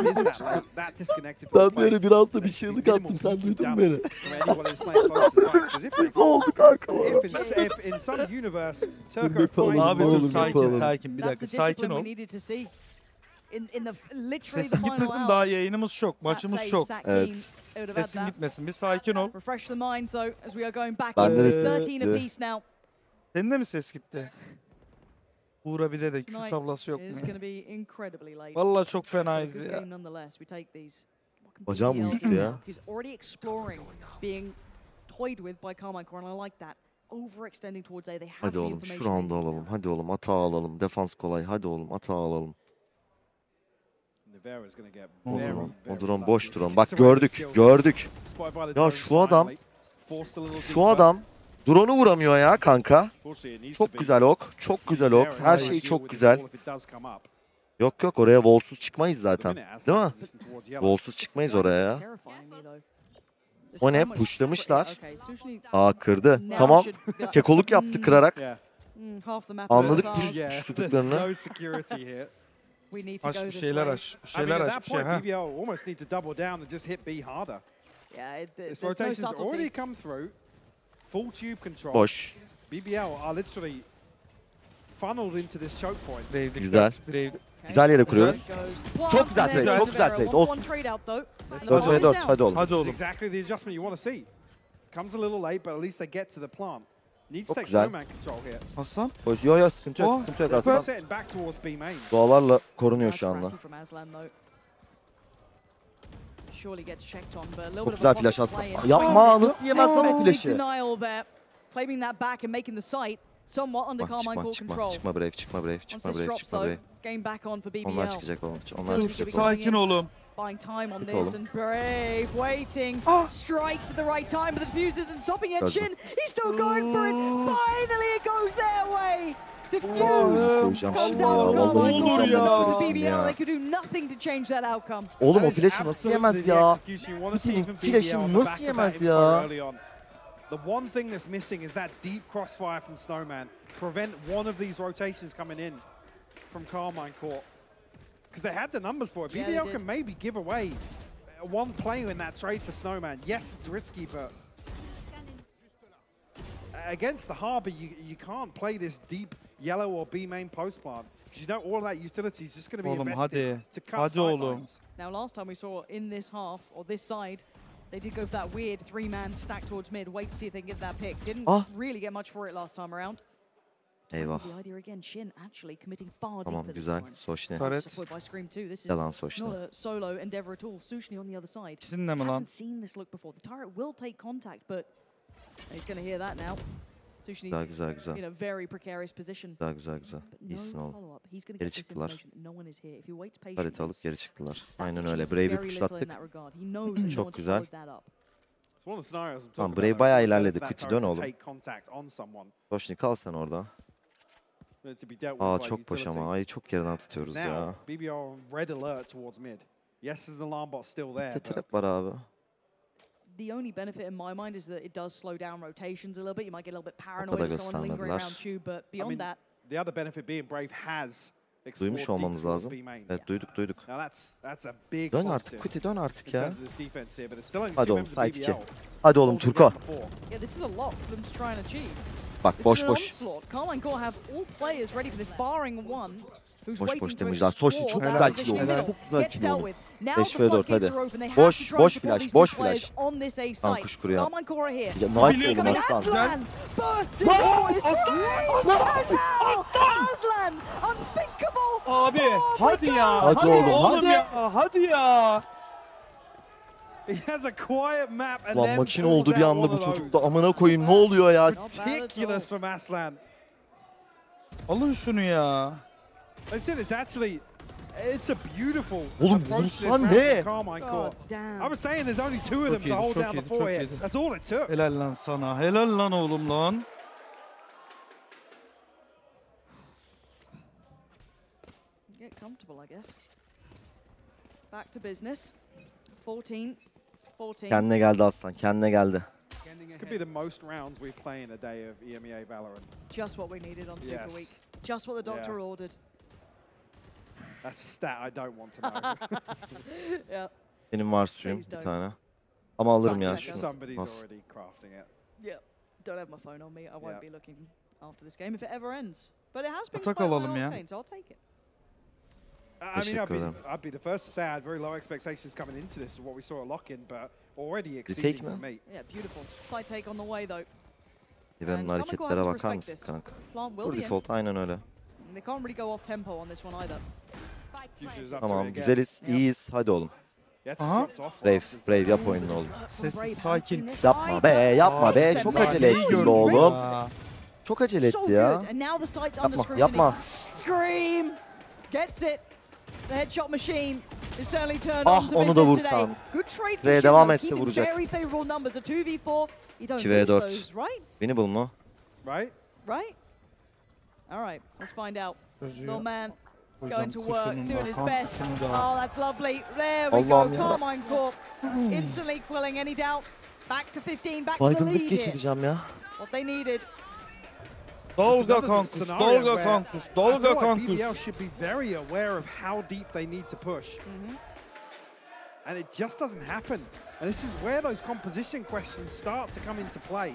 Ben böyle bir hafta bir çığlık attım. Sen duydun mu beni? Ne oldu kanka? Abi dur sakin bir dakika sakin ol. Sesin gitmesin daha yayınımız çok, maçımız çok. Evet. Sesin gitmesin bir sakin ol. Bende de ses gitti. Senin de mi ses gitti? Uğra bir de küfür tablası yok mu? Vallahi çok fenayız ya. Bacağım uyuştu ya. Hadi oğlum şu round'u alalım. Hadi oğlum hata alalım. Defans kolay. Hadi oğlum hata alalım. O drone boş drone. Bak gördük. Gördük. Ya şu adam drone'u vuramıyor ya kanka. Çok güzel ok. Çok güzel ok. Her şey çok güzel. Yok yok oraya wallsuz çıkmayız zaten. Değil mi? Wallsuz çıkmayız oraya ya. O ne? Pushlamışlar. Aa kırdı. Tamam. Kekoluk yaptı kırarak. Anladık pushladıklarını. Aç bir şeyler aç. Bir şeyler aç bir şey. Ha. Boş. BBL are literally funneled into this choke point. Güzel. Güzel yere kuruyoruz. Çok güzel trade. Çok güzel trade. Olsun. 4 ve 4. Hadi oğlum. Hadi oğlum. Exactly the adjustment you want to see. Comes a little late, but at least they get to the plant. Needs to Çok take güzel. snowman control here. Hasan. Yo yo sıkıntı yok. Sıkıntı yok aslında. Setting back towards B main. Doğalarla korunuyor şu anda. Çok güzel flash aslında. Yapma nasıl yemez sana flash'ı. Çıkma Brave, çıkma Brave, çıkma Brave, çıkma Brave. Onlar çıkacak oğlum. Onlar çıkacak oğlum. Sakin oğlum. Buying time on Tık this oğlum. and Brave waiting. Strikes at the right time, but the diffuse isn't stopping yet. Shin, he's still going for it. Finally it goes their way. Diffuse comes out of Karmine Corp, but not to BBL. They could do nothing to change that outcome. Oğlum o flash'ı nasıl yemez ya? Flash'ı nasıl yemez ya? The one thing that's missing is that deep crossfire from Snowman. Prevent one of these rotations coming in from Karmine Corp. Because they had the numbers for it. BBL can maybe give away one player in that trade for Snowman. Yes, it's risky, but against the Harbor, you can't play this deep yellow or B main post plant. Because you know all of that utility is just going to be invested to cut sidelines. Now, last time we saw in this half, or this side, they did go for that weird three-man stack towards mid. Wait to see if they can get that pick. Didn't really get much for it last time around. Eyvah. Tamam güzel. Soşne. Yalan Soşne. İkisinin de mi lan? Güzel güzel güzel. Güzel güzel güzel. İyisin oğlum. Geri çıktılar. Harita alıp geri çıktılar. Aynen öyle. Brave'i puşlattık. Çok güzel. Tamam Brave bayağı ilerledi. Kuti dön oğlum. Soşne kal sen orada. Aa çok boş ama. Ay çok geriden tutuyoruz ya. Trap var abi. The only benefit in my mind is that it does slow down rotations a little bit. You might get a little bit paranoid of someone lingering around you, but beyond that, the other benefit being Brave has duymuş olmamız lazım. Evet duyduk. Dön artık Kuti dön artık ya. Hadi oğlum side 2. Hadi oğlum Turko. Bak boş. Boş demişler. Soşni çok güzel kill oldu. Çok güzel kill oldu. 5 ve 4 hadi. Boş flash. Boş flash. Tamam kuş kuruyor. Night oğlum Aslan. Abi hadi ya. Hadi oğlum hadi. Hadi ya. Lan makine oldu bir anda bu çocuk da amına koyayım ne oluyor ya? Ridiculous from Aslan. Alın şunu ya. It's a beautiful oğlum vursan ne? I was saying there's only two of them to hold down the four here. That's all it took. Helal lan sana. Helal lan oğlum lan. Get comfortable, I guess. Back to business. 14, Kendine geldi aslan. Kendine geldi. Could be the most rounds we play in a day of EMEA Valorant. Just what we needed on Super Week. Just what the doctor ordered. That's a stat I don't want to know. Yeah. Benim var suyum bir tane. Ama alırım ya şunu. Somebody's Nasıl? already crafting it. Yeah. Don't have my phone on me. I won't be looking after this game if it ever ends. But it has been Atak quite alalım high ya. octane, so I'll take it. I mean, I'd be the first to say I had very low expectations coming into this, what we saw at lock-in, but already exceeding for me. Yeah, beautiful. Side take on the way though. Given'in hareketlere bakar mısın kanka? Bu default aynen öyle. They can't really go off tempo on this one either. Tamam, güzeliz, iyiyiz. Hadi oğlum. Aha. Brave yap oyununu oğlum. Sessiz, sakin. Yapma be, yapma be. Çok acele etti oğlum. Çok acele etti ya. Yapma, yapma. Scream! Gets it. The headshot machine is certainly turned Ah, on to onu da business today. vursam. Good trade for Spreye devam Shin, etse keeping vuracak. very favorable numbers. A 2v4. You don't 2v4. lose those, right? Beni bul mu? Right? Right? All right, let's find out. Çözüyor. Little man Hocam going to work, kuşunun doing his da, best. kankasını da. Oh, that's lovely. There we go. Allah'ım ya. Karmine Corp instantly quelling any doubt. Back to 15, back to the Baygınlık lead here. geçireceğim ya. What they needed. Dolga kankuş, dolga kankuş, dolga kankuş. BBL should be very aware of how deep they need to push. And it just doesn't happen. And this is where those composition questions start to come into play.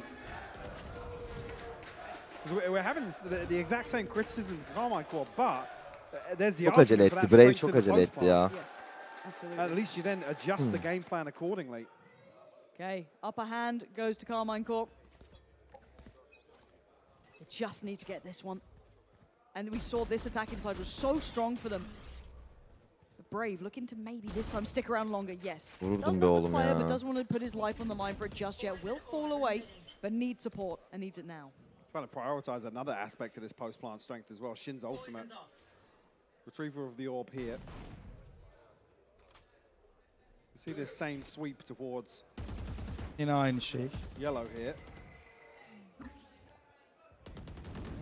We're having the exact same criticism from Karmine Corp, but there's the Çok acele argument for etti. that Brave strength çok in the acele etti post-plan. ya. Yes, absolutely. At least you then adjust the game plan accordingly. Okay, upper hand goes to Karmine Corp. They just need to get this one. And we saw this attack inside was so strong for them. But Brave looking to maybe this time stick around longer, yes. Vururdum Does be love oğlum the fire, ya. but doesn't want to put his life on the line for it just yet. Will fall away, but needs support and needs it now. Trying to prioritize another aspect of this post-plant strength as well. Shin's ultimate. Retrieval of the orb here. You see this same sweep towards Yine aynı şey. yellow here.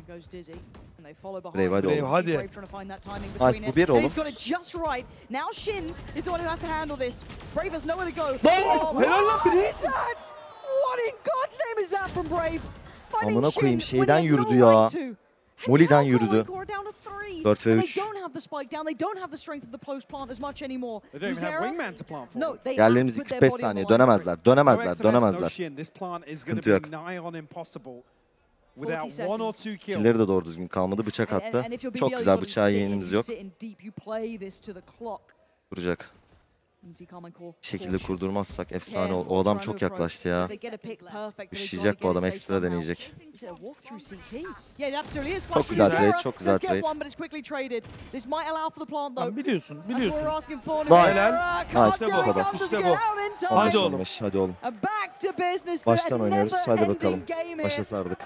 There goes Dizzy. And they follow behind. Brave, hadi Brave, oğlum. hadi. Brave trying to find that timing Nice, between bu bir it. And oğlum. he's got it just right. Now Shin is the one who has to handle this. Brave has nowhere to go. Helal lan What biri. is that? What in God's name is that from Brave? Finding Amına Shin koyayım, when şeyden he had no yürüdü ya. right to. And Molly'den now yürüdü. Karmine Corp down to 3. 4 ve And 3. They don't have the spike down. They don't have the strength of the post plant as much anymore. They don't even have Luzera- wingman to plant for No, them. they Yerlerimiz have to put 45 their body on saniye. the line for it. Dönemezler, dönemezler, No XMS, no dönemezler. Shin. This plant is going Sıkıntı to yok. be nigh on impossible 40 without one or seconds. two kills. Killeri de doğru düzgün kalmadı. Bıçak attı. And if you're Çok BBL, güzel, you gotta bıçağı sit in, yeğenimiz you yok. sit in deep, you play this to the clock. Vuracak. And see Karmine Corp Bir şekilde cautious. kurdurmazsak efsane ol. Careful, O adam trying çok to approach. yaklaştı ya. They get a pick perfect, but they've Işıyacak gotta bu get adam, it ekstra safe deneyecek. somehow. Is it a walk through CT? Yeah, it absolutely is. Çok güzel trade, çok güzel Let's get trade. one, but it's quickly traded. This might allow for the plant though. Lan biliyorsun, That's what we're biliyorsun. asking for. Nice. Nuvera can't Nice. do İşte bu it, kadar, comes to işte get bu. out in time. Hadi oğlum. Anlaşılmış, hadi oğlum. And back to business. Baştan The oynuyoruz. Hadi never-ending bakalım. game here. Başa sardık.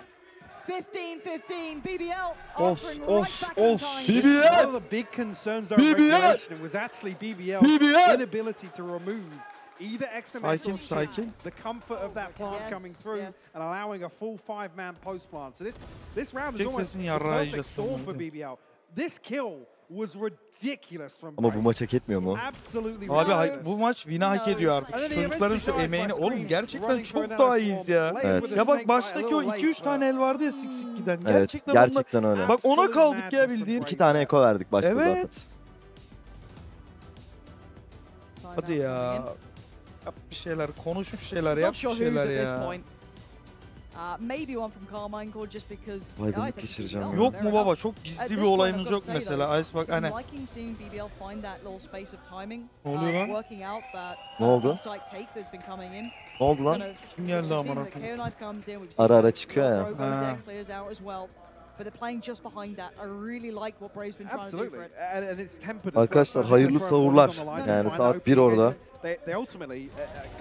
15-15. BBL Of, answering of, right back in of. time. One of the big concerns over regulation was actually BBL's inability to remove either XMS Sakin, or sakin. the comfort of that plant Yes, coming through yes. and allowing a full 5-man post plant. So this round is Jack almost sesini the yarrağı perfect yiyeceğiz storm for sonunda. BBL. This kill was ridiculous from Ama bu Brave. maç hak etmiyor mu? Absolutely Abi ridiculous. bu maç win'i hak ediyor artık. And then Şu he çocukların eventually şu dies emeğini. by Oğlum screams, gerçekten running for çok another daha swarm, iyiyiz ya. playing Evet. with the Ya bak snake bite a baştaki o little 2-3 late. tane el vardı ya sik sik giden. Evet, Gerçekten gerçekten öyle. Bak ona Absolute kaldık ya madness bildiğin. for 2 tane eko verdik başta zaten. Evet. Hadi ya. Yap bir şeyler, konuş bir şeyler, yap Not bir sure who's at şeyler this ya. point. Maybe one from Karmine Corp just because. Baygınlık Guys, geçireceğim BBL, ya. Yok fair mu enough. baba? Çok At gizli this bir point, olayımız I've yok got to say mesela. though, Ice bak I'm hani. liking seeing BBL find that little space of timing. Ne oluyor lan? Working out that Ne oldu? site take that's been coming in. Ne oldu lan? Kind of, Kim geldi we've seen amına that koyayım? KO knife comes in, we've seen Ara ara that çıkıyor ya. Bro goes there, Ha. clears out as well. But they're playing just behind that. I really like what Brave's been trying to do Absolutely. for it. And it's tempered as Arkadaşlar, well. hayırlı Throw savurlar. bodies on the line to Yani find saat OP 1 orada. engagement. They ultimately,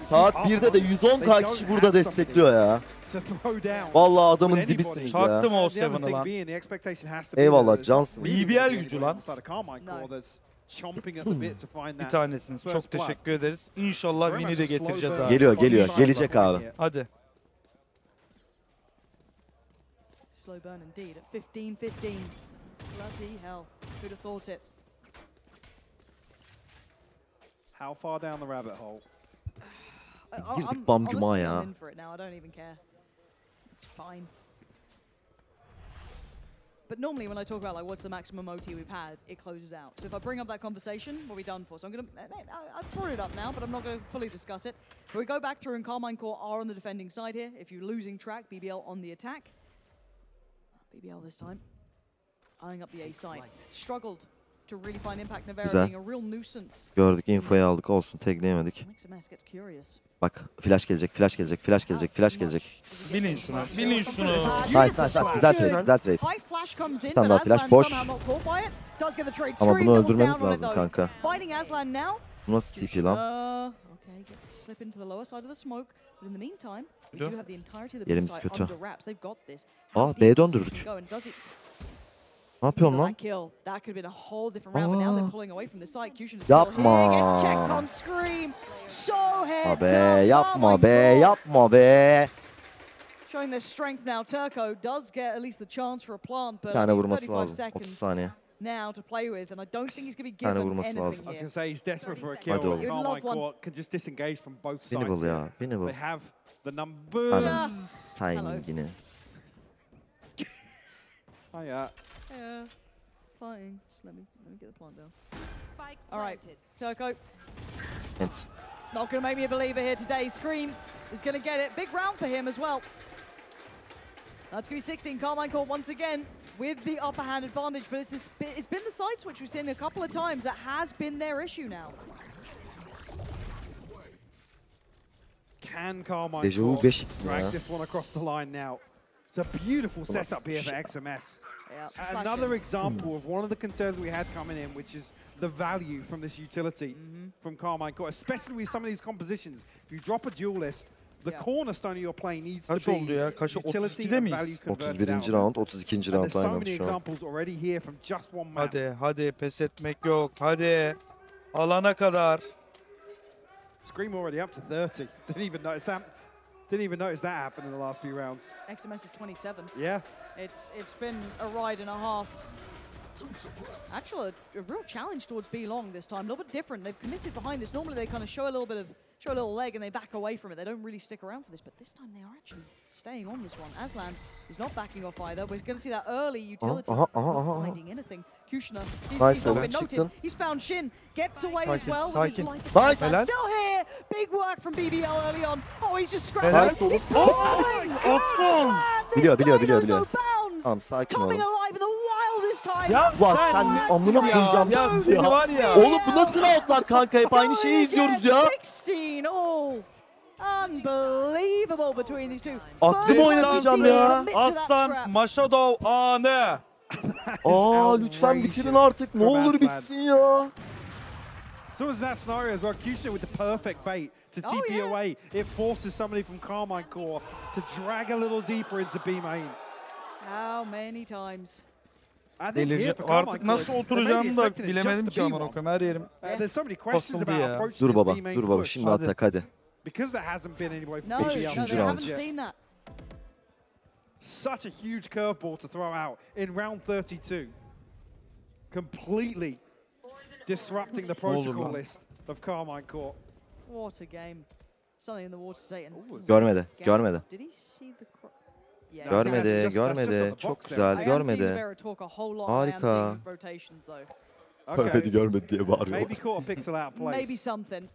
Saat 1'de de 110k kişi burada destekliyor ya. to throw down. Vallahi adamın with anybody. dibisiniz ya. Çaktım o The other 7'ı thing lan. being, the expectation has to be Eyvallah, that cansınız. there's BBL really gücü good lan. inside of Karmine Corp No. that's chomping at the bit to find Bir that tanesiniz. first Çok blood. teşekkür ederiz. İnşallah Very win'i much de a slow getireceğiz burn abi. Geliyor, on geliyor. the side Gelecek by abi. here. Hadi. Slow burn indeed at 15-15. Bloody hell. Who'd have thought it? How far down the rabbit hole? Girdik bam cuma ya. in for it now. I don't even care. It's fine. But normally when I talk about like what's the maximum OT we've had, it closes out. So if I bring up that conversation, what are we done for? So I'm gonna, I've brought it up now, but I'm not gonna fully discuss it. But we go back through and Karmine Corp are on the defending side here. If you're losing track, BBL on the attack. BBL this time, eyeing up the A side. Struggled to really find impact. Nevera being a real nuisance. Gördük, infoyu aldık, olsun, tagleyemedik. Bak, flash gelecek, flash gelecek, flash gelecek, flash gelecek. Bilin şunu, bilin şunu. Nice, nice, nice. Güzel trade, güzel trade. Bir tane daha flash, boş. Ama bunu öldürmemiz lazım kanka. Bu nasıl TP lan? Yerimiz kötü. Aa, B'ye döndürdük. Ne yapıyorum lan? Yapma. Be, yapma be, yapma be. Showing their strength now, Turco does get at least the chance for a plant, but Bir tane vurması lazım. 30 saniye. Now to play with, and I don't think he's going to be given anything here. I was going to say he's desperate for a kill. Karmine Corp can just disengage from both sides. Winnable ya, winnable. They have the numbers. Timing'ini. Hiya. Yeah, fighting. Just let me get the plant down. All right, Turco. Evet. Not going to make me a believer here today. Scream is going to get it. Big round for him as well. That's going to be 16. Karmine Corp once again with the upper hand advantage, but it's been the side switch we've seen a couple of times that has been their issue now. Can Karmine Corp drag this one across the line now? It's a beautiful setup here for XMS. Yeah, another example of one of the concerns we had coming in, which is the value from this utility from Karmine Corp, especially with some of these compositions. If you drop a duelist, the cornerstone of your play needs to be utility and value converted out. 31. round, 32. round There's so many examples already here from just one map. Hadi, hadi pes etmek yok. Hadi. Alana kadar. Scream already up to 30. Didn't even notice that. Didn't even notice that happen in the last few rounds. XMS is 27. Yeah. It's been a ride and a half. Actually, a real challenge towards B Long this time. A little bit different. They've committed behind this. Normally they kind of show a little leg and they back away from it. They don't really stick around for this, but this time they are actually staying on this one. Aslan is not backing off either. We're going to see that early utility. Not finding anything. Kushner, he's not been noticed. He's found Shin. Gets away as well with his life. Nice. Still here. Big work from BBL early on. Oh, he's just scrapping. He's pulling. Biliyor. Tamam, sakin olun. Ya bak sen amına koyacağım ya. Oğlum bu nasıl roundlar kanka? Hep aynı şeyi izliyoruz ya. 16 all. Unbelievable between these two. Aklımı oynatacağım ya. Aslan Maşadov anı. Lütfen bitirin artık. Ne olur bitsin ya. So was that scenario as well. Kushner with the perfect bait to TP away. It forces somebody from Karmine Corp to drag a little deeper into B main. How many times? Artık nasıl oturacağımı da bilemedim ki aman okuyum. Her yerim basıldı ya. Dur baba şimdi atak hadi. Because there hasn't been anybody from No, BBL. they haven't seen that. Such a huge curveball to throw out in round 32. Completely disrupting the protocol list of Karmine Corp. What a game. Something in the water Satan. Görmedi. Did he see the Görmedi. Çok güzel, görmedi. Harika. Görmedi diye bağırıyor. Maybe caught a pixel out place. Maybe something.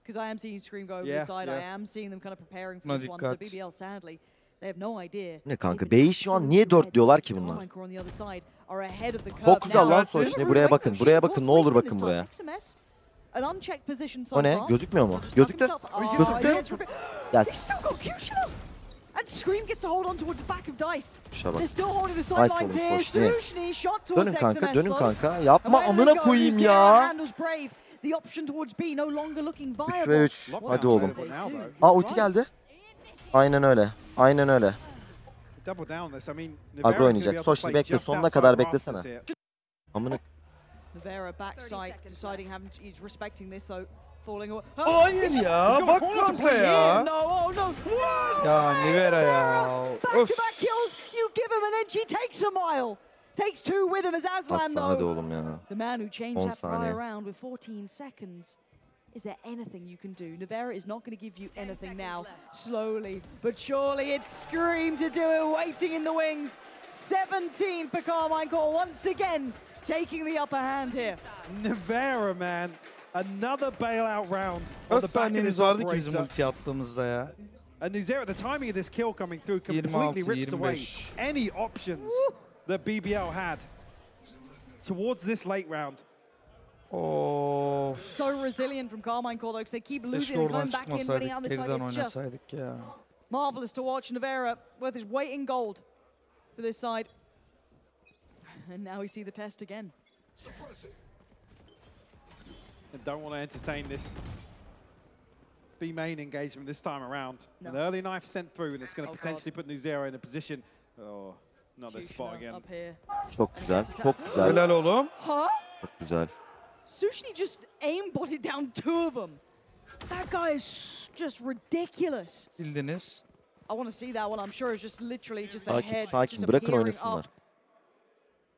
Because I am seeing Scream go over the side. I am seeing them kind of preparing for this one. So BBL sadly, they have no idea. Ne kanka? B'yi şu an niye 4 diyorlar ki bunlar? Çok güzel lan sonuç. Şimdi buraya bakın. Ne olur bakın buraya. O ne? Gözükmüyor mu? Gözüktü. Ya And Scream gets to hold on towards the back of Dice. They're still holding the sidelines here. Sushni shot towards XMS. Dönün kanka. Yapma amına koyayım ya. The option towards B no longer looking 3 ve 3. Hadi oğlum. Ulti geldi. Aynen öyle. Agro oynayacak. Soşli bekle. Sonuna kadar beklesene. Amına. Nevera backside deciding he's respecting this though. Hayır ya, bak kanka ya. No. Ya Nevera ya. Back-to-back kills, you give him an inch, he takes a mile. Takes two with him as Aslan though. Hadi oğlum ya. The man who changed that prior round with 14 seconds. Is there anything you can do? Nivera is not going to give you anything now. Slowly but surely, it's Scream to do it, waiting in the wings. 17 for Karmine Corp, once again taking the upper hand here. Nivera, man. Another bailout round. Kaç saniyemiz vardı ki bizim ulti attığımızda ya? And Nivera, the timing of this kill coming through completely rips away any options that BBL had towards this late round. Oh. So resilient from Karmine Corp, though, because they keep losing and going back in, winning out this side. It's just marvelous to watch. Nivera worth his weight in gold for this side. And now we see the test again. And don't want to entertain this B main engagement this time around. No. An early knife sent through, and it's going to potentially put Nuzero in a position. Oh, not this spot again. Çok güzel, çok güzel. Helal oğlum. Huh? Çok güzel. Sushni just aimbotted down 2 of them. That guy is just ridiculous. Bildiniz. I want to see that one. I'm sure it's just literally just their Sakin, heads sakin. just Bırakın appearing oynasınlar. up.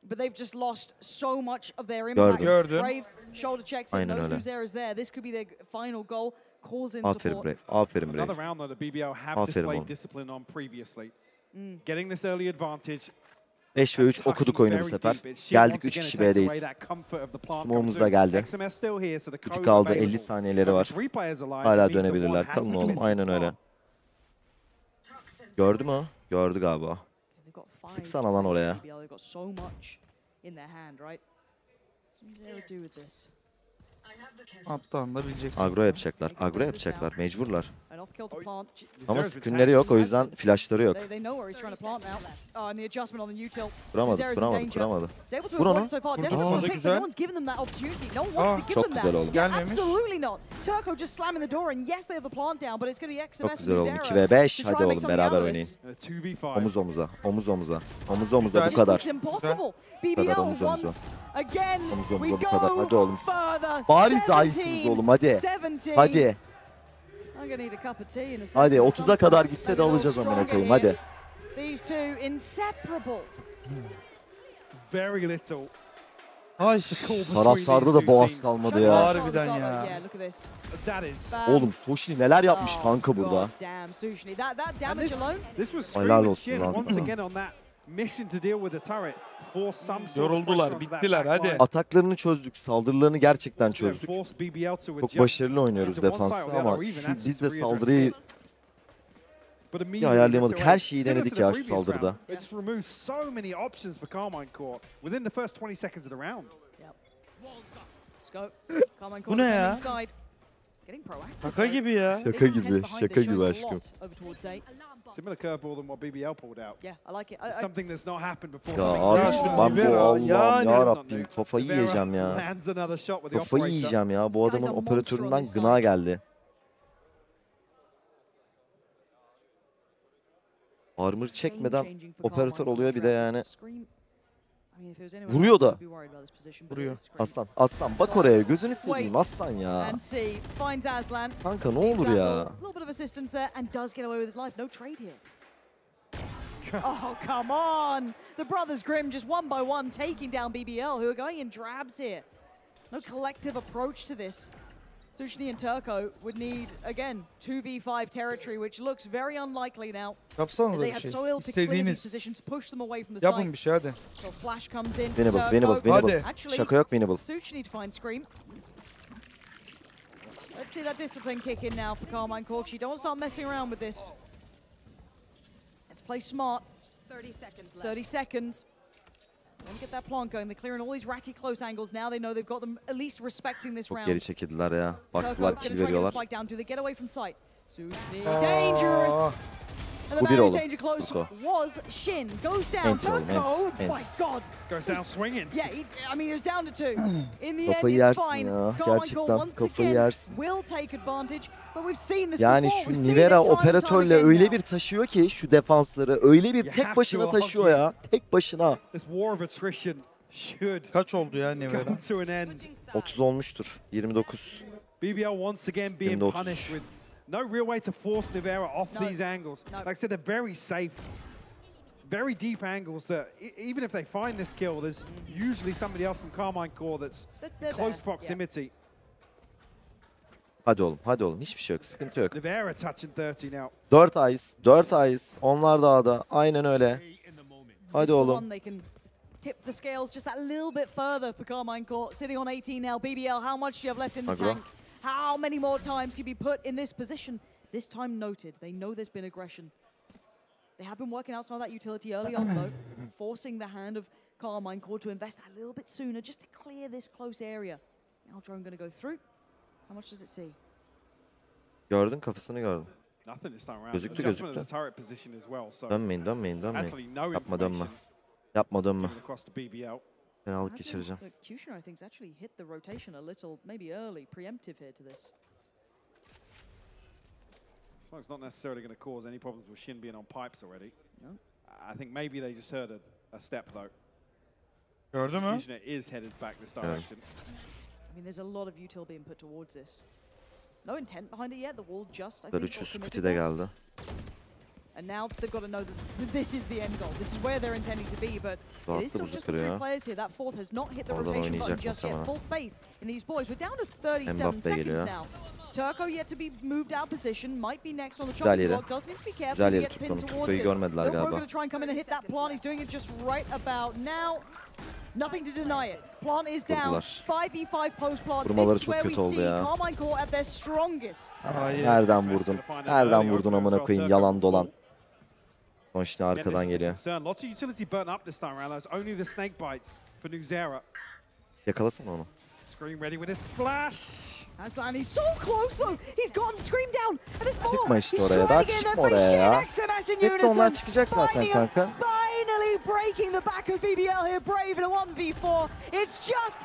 But they've just lost so much of their impact. Gördüm. Brave shoulder checks in. Aynen Knows öyle. Nuzera's there. This could be their final goal. Calls in Aferin support. Brave, aferin Another Brave. round that the BBL have Aferin displayed oğlum. discipline on previously. Getting this early advantage. 5 ve 3 okuduk oyunu bu sefer. Geldik 3 kişi B'deyiz. Smoke'umuz da geldi. Ulti kaldı, 50 saniyeleri var. Hala dönebilirler. Kalın oğlum, aynen öyle. Gördü mü? Gördü galiba. Sıksana lan oraya. Alttan da bileceksin. Agro yapacaklar, agro yapacaklar. Mecburlar. Ama screenleri yok, o yüzden flashları yok. Vuramadı. Vur onu. Vurdu, güzel. Çok güzel oğlum. Gelmemiş. Çok güzel oğlum. 2 ve 5. Hadi oğlum beraber oynayın. Omuz omuza, omuz omuza. Omuz omuza bu kadar. Bu kadar omuz omuza. Omuz omuza bu kadar. Hadi oğlum siz. Bari zayıfsınız oğlum hadi. Hadi. Hadi 30'a kadar gitse de alacağız amına koyayım hadi. Very little. Ay. Taraftarda da boğaz kalmadı ya. Harbiden ya. Oğlum Soşni neler yapmış kanka burada. Helal olsun lan. Yoruldular, bittiler hadi. Ataklarını çözdük, saldırılarını gerçekten çözdük. Çok başarılı oynuyoruz defansı ama biz de saldırıyı ayarlayamadık. Her şeyi denedik ya şu saldırıda. Bu ne ya? Şaka gibi ya. Şaka gibi, şaka gibi aşkım. Similar curveball than what BBL pulled out. Yeah, I like it. Something that's not happened before. Ya abi ben bu Allah'ım yarabbim kafayı yiyeceğim ya. Kafayı yiyeceğim ya. Bu adamın operatöründen gına geldi. Armor çekmeden operatör oluyor bir de yani. Vuruyor da. Vuruyor. Aslan, aslan bak oraya gözünü seveyim aslan ya. Kanka ne olur ya. Oh, come on! The brothers Grimm just one by one taking down BBL, who are going in drabs here. No collective approach to this. Sushni and Turco would need, again, 2v5 territory, which looks very unlikely now. Yapsanıza bir şey. İstediğiniz. Yapın bir şey hadi. So Flash comes in. Winnable. Şaka yok winnable. Sushni to find Scream. Let's see that discipline kick in now for Karmine Corp. She don't start messing around with this. Let's play smart. 30 seconds left. 30 seconds. Let me get that plant going. They're clearing all these ratty close angles. Now they know they've got them at least respecting this round. Çok geri çekildiler ya. Baktılar kill veriyorlar. Do they get away from sight? Sushni dangerous. And the man who's danger close was Shin. Goes down. Turco. Oh my God. Goes down swinging. Yeah, I mean, he was down to 2. In the Kafayı end, it's yersin fine. ya. Karmine Gerçekten once kafayı again yersin. will take advantage. But we've seen this Yani before. şu We've seen it Nivera time and time operatörle again öyle now. bir taşıyor ki şu defansları. Öyle bir tek başına taşıyor ya. Tek başına. This war of attrition should Kaç oldu ya Nivera? come to an end. 30 olmuştur. 29. BBL once again being punished with no real way to force Nivera off these angles. Like I said, they're very safe. Very deep angles that even if they find this kill, there's usually somebody else from Karmine Corp that's close proximity. Hadi oğlum, hadi oğlum. Hiçbir şey yok, sıkıntı yok. Livera touching 30 now. 4 ayız, 4 ayız. Onlar dağda. Aynen öyle. Hadi oğlum. Tip the scales just that little bit further for Karmine Corp. Sitting on 18 now. BBL, how much do you have left in the tank? How many more times can be put in this position? This time noted. They know there's been aggression. They have been working outside that utility early on though, forcing the hand of Karmine Corp to invest a little bit sooner just to clear this close area. Now drone going to go through. How much does it see? Gördün, kafasını gördün. Nothing this time around. Gözüktü, Adjustment gözüktü. of the turret position as well. So Dönmeyin, dönmeyin, dönmeyin. absolutely no Yapma, dönme. information Yapma, dönme. given across the BBL. Fenalık geçireceğim. Kushner, I think, has actually hit the rotation a little, maybe early, preemptive here to this. Smoke's not necessarily going to cause any problems with Shin being on pipes already. No. I think maybe they just heard a step though. Gördün mü? Kushner is headed back this direction. I mean, there's a lot of util being put towards this. No intent behind it yet. The wall just, I think, 300 got Scuti committed de there. geldi. And now they've got to know that this is the end goal. This is where they're intending to be, but it is still just the 3 players here. That fourth has not hit the Oradan rotation button oynayacak just yet. muhtemelen. Full faith in these boys. We're down to 37 Mbappe seconds geliyor. now. Turco yet to be moved out of position. Might be next on the Güzel chopping yeri. block. Does need to be careful Güzel to yeri get pinned tuttum. towards Turco'yu this. görmediler They're galiba. going to try and come in and hit that plant. He's doing it just right about now. Nothing to deny it. Plant is down. Vurdular. 5v5 post plant. Vurmaları This is çok where we kötü oldu see ya. Karmine Corp at their strongest. Hayır. Nereden vurdun? Nereden vurdun amına koyayım, yalan dolan. Konşne arkadan geliyor. Lots of utility burnt up this time around. That's only the snake bites for Nuzera. Yakalasın onu. Scream ready with his flash. Aslan, he's so close though. He's gotten Scream down. And there's more. Çıkma işte He's oraya. trying Daha to get in çıkma there, oraya ya. but XMS in Bekle, onlar unison. çıkacak zaten kanka. Finally breaking the back of BBL here. Brave in a 1v4. It's just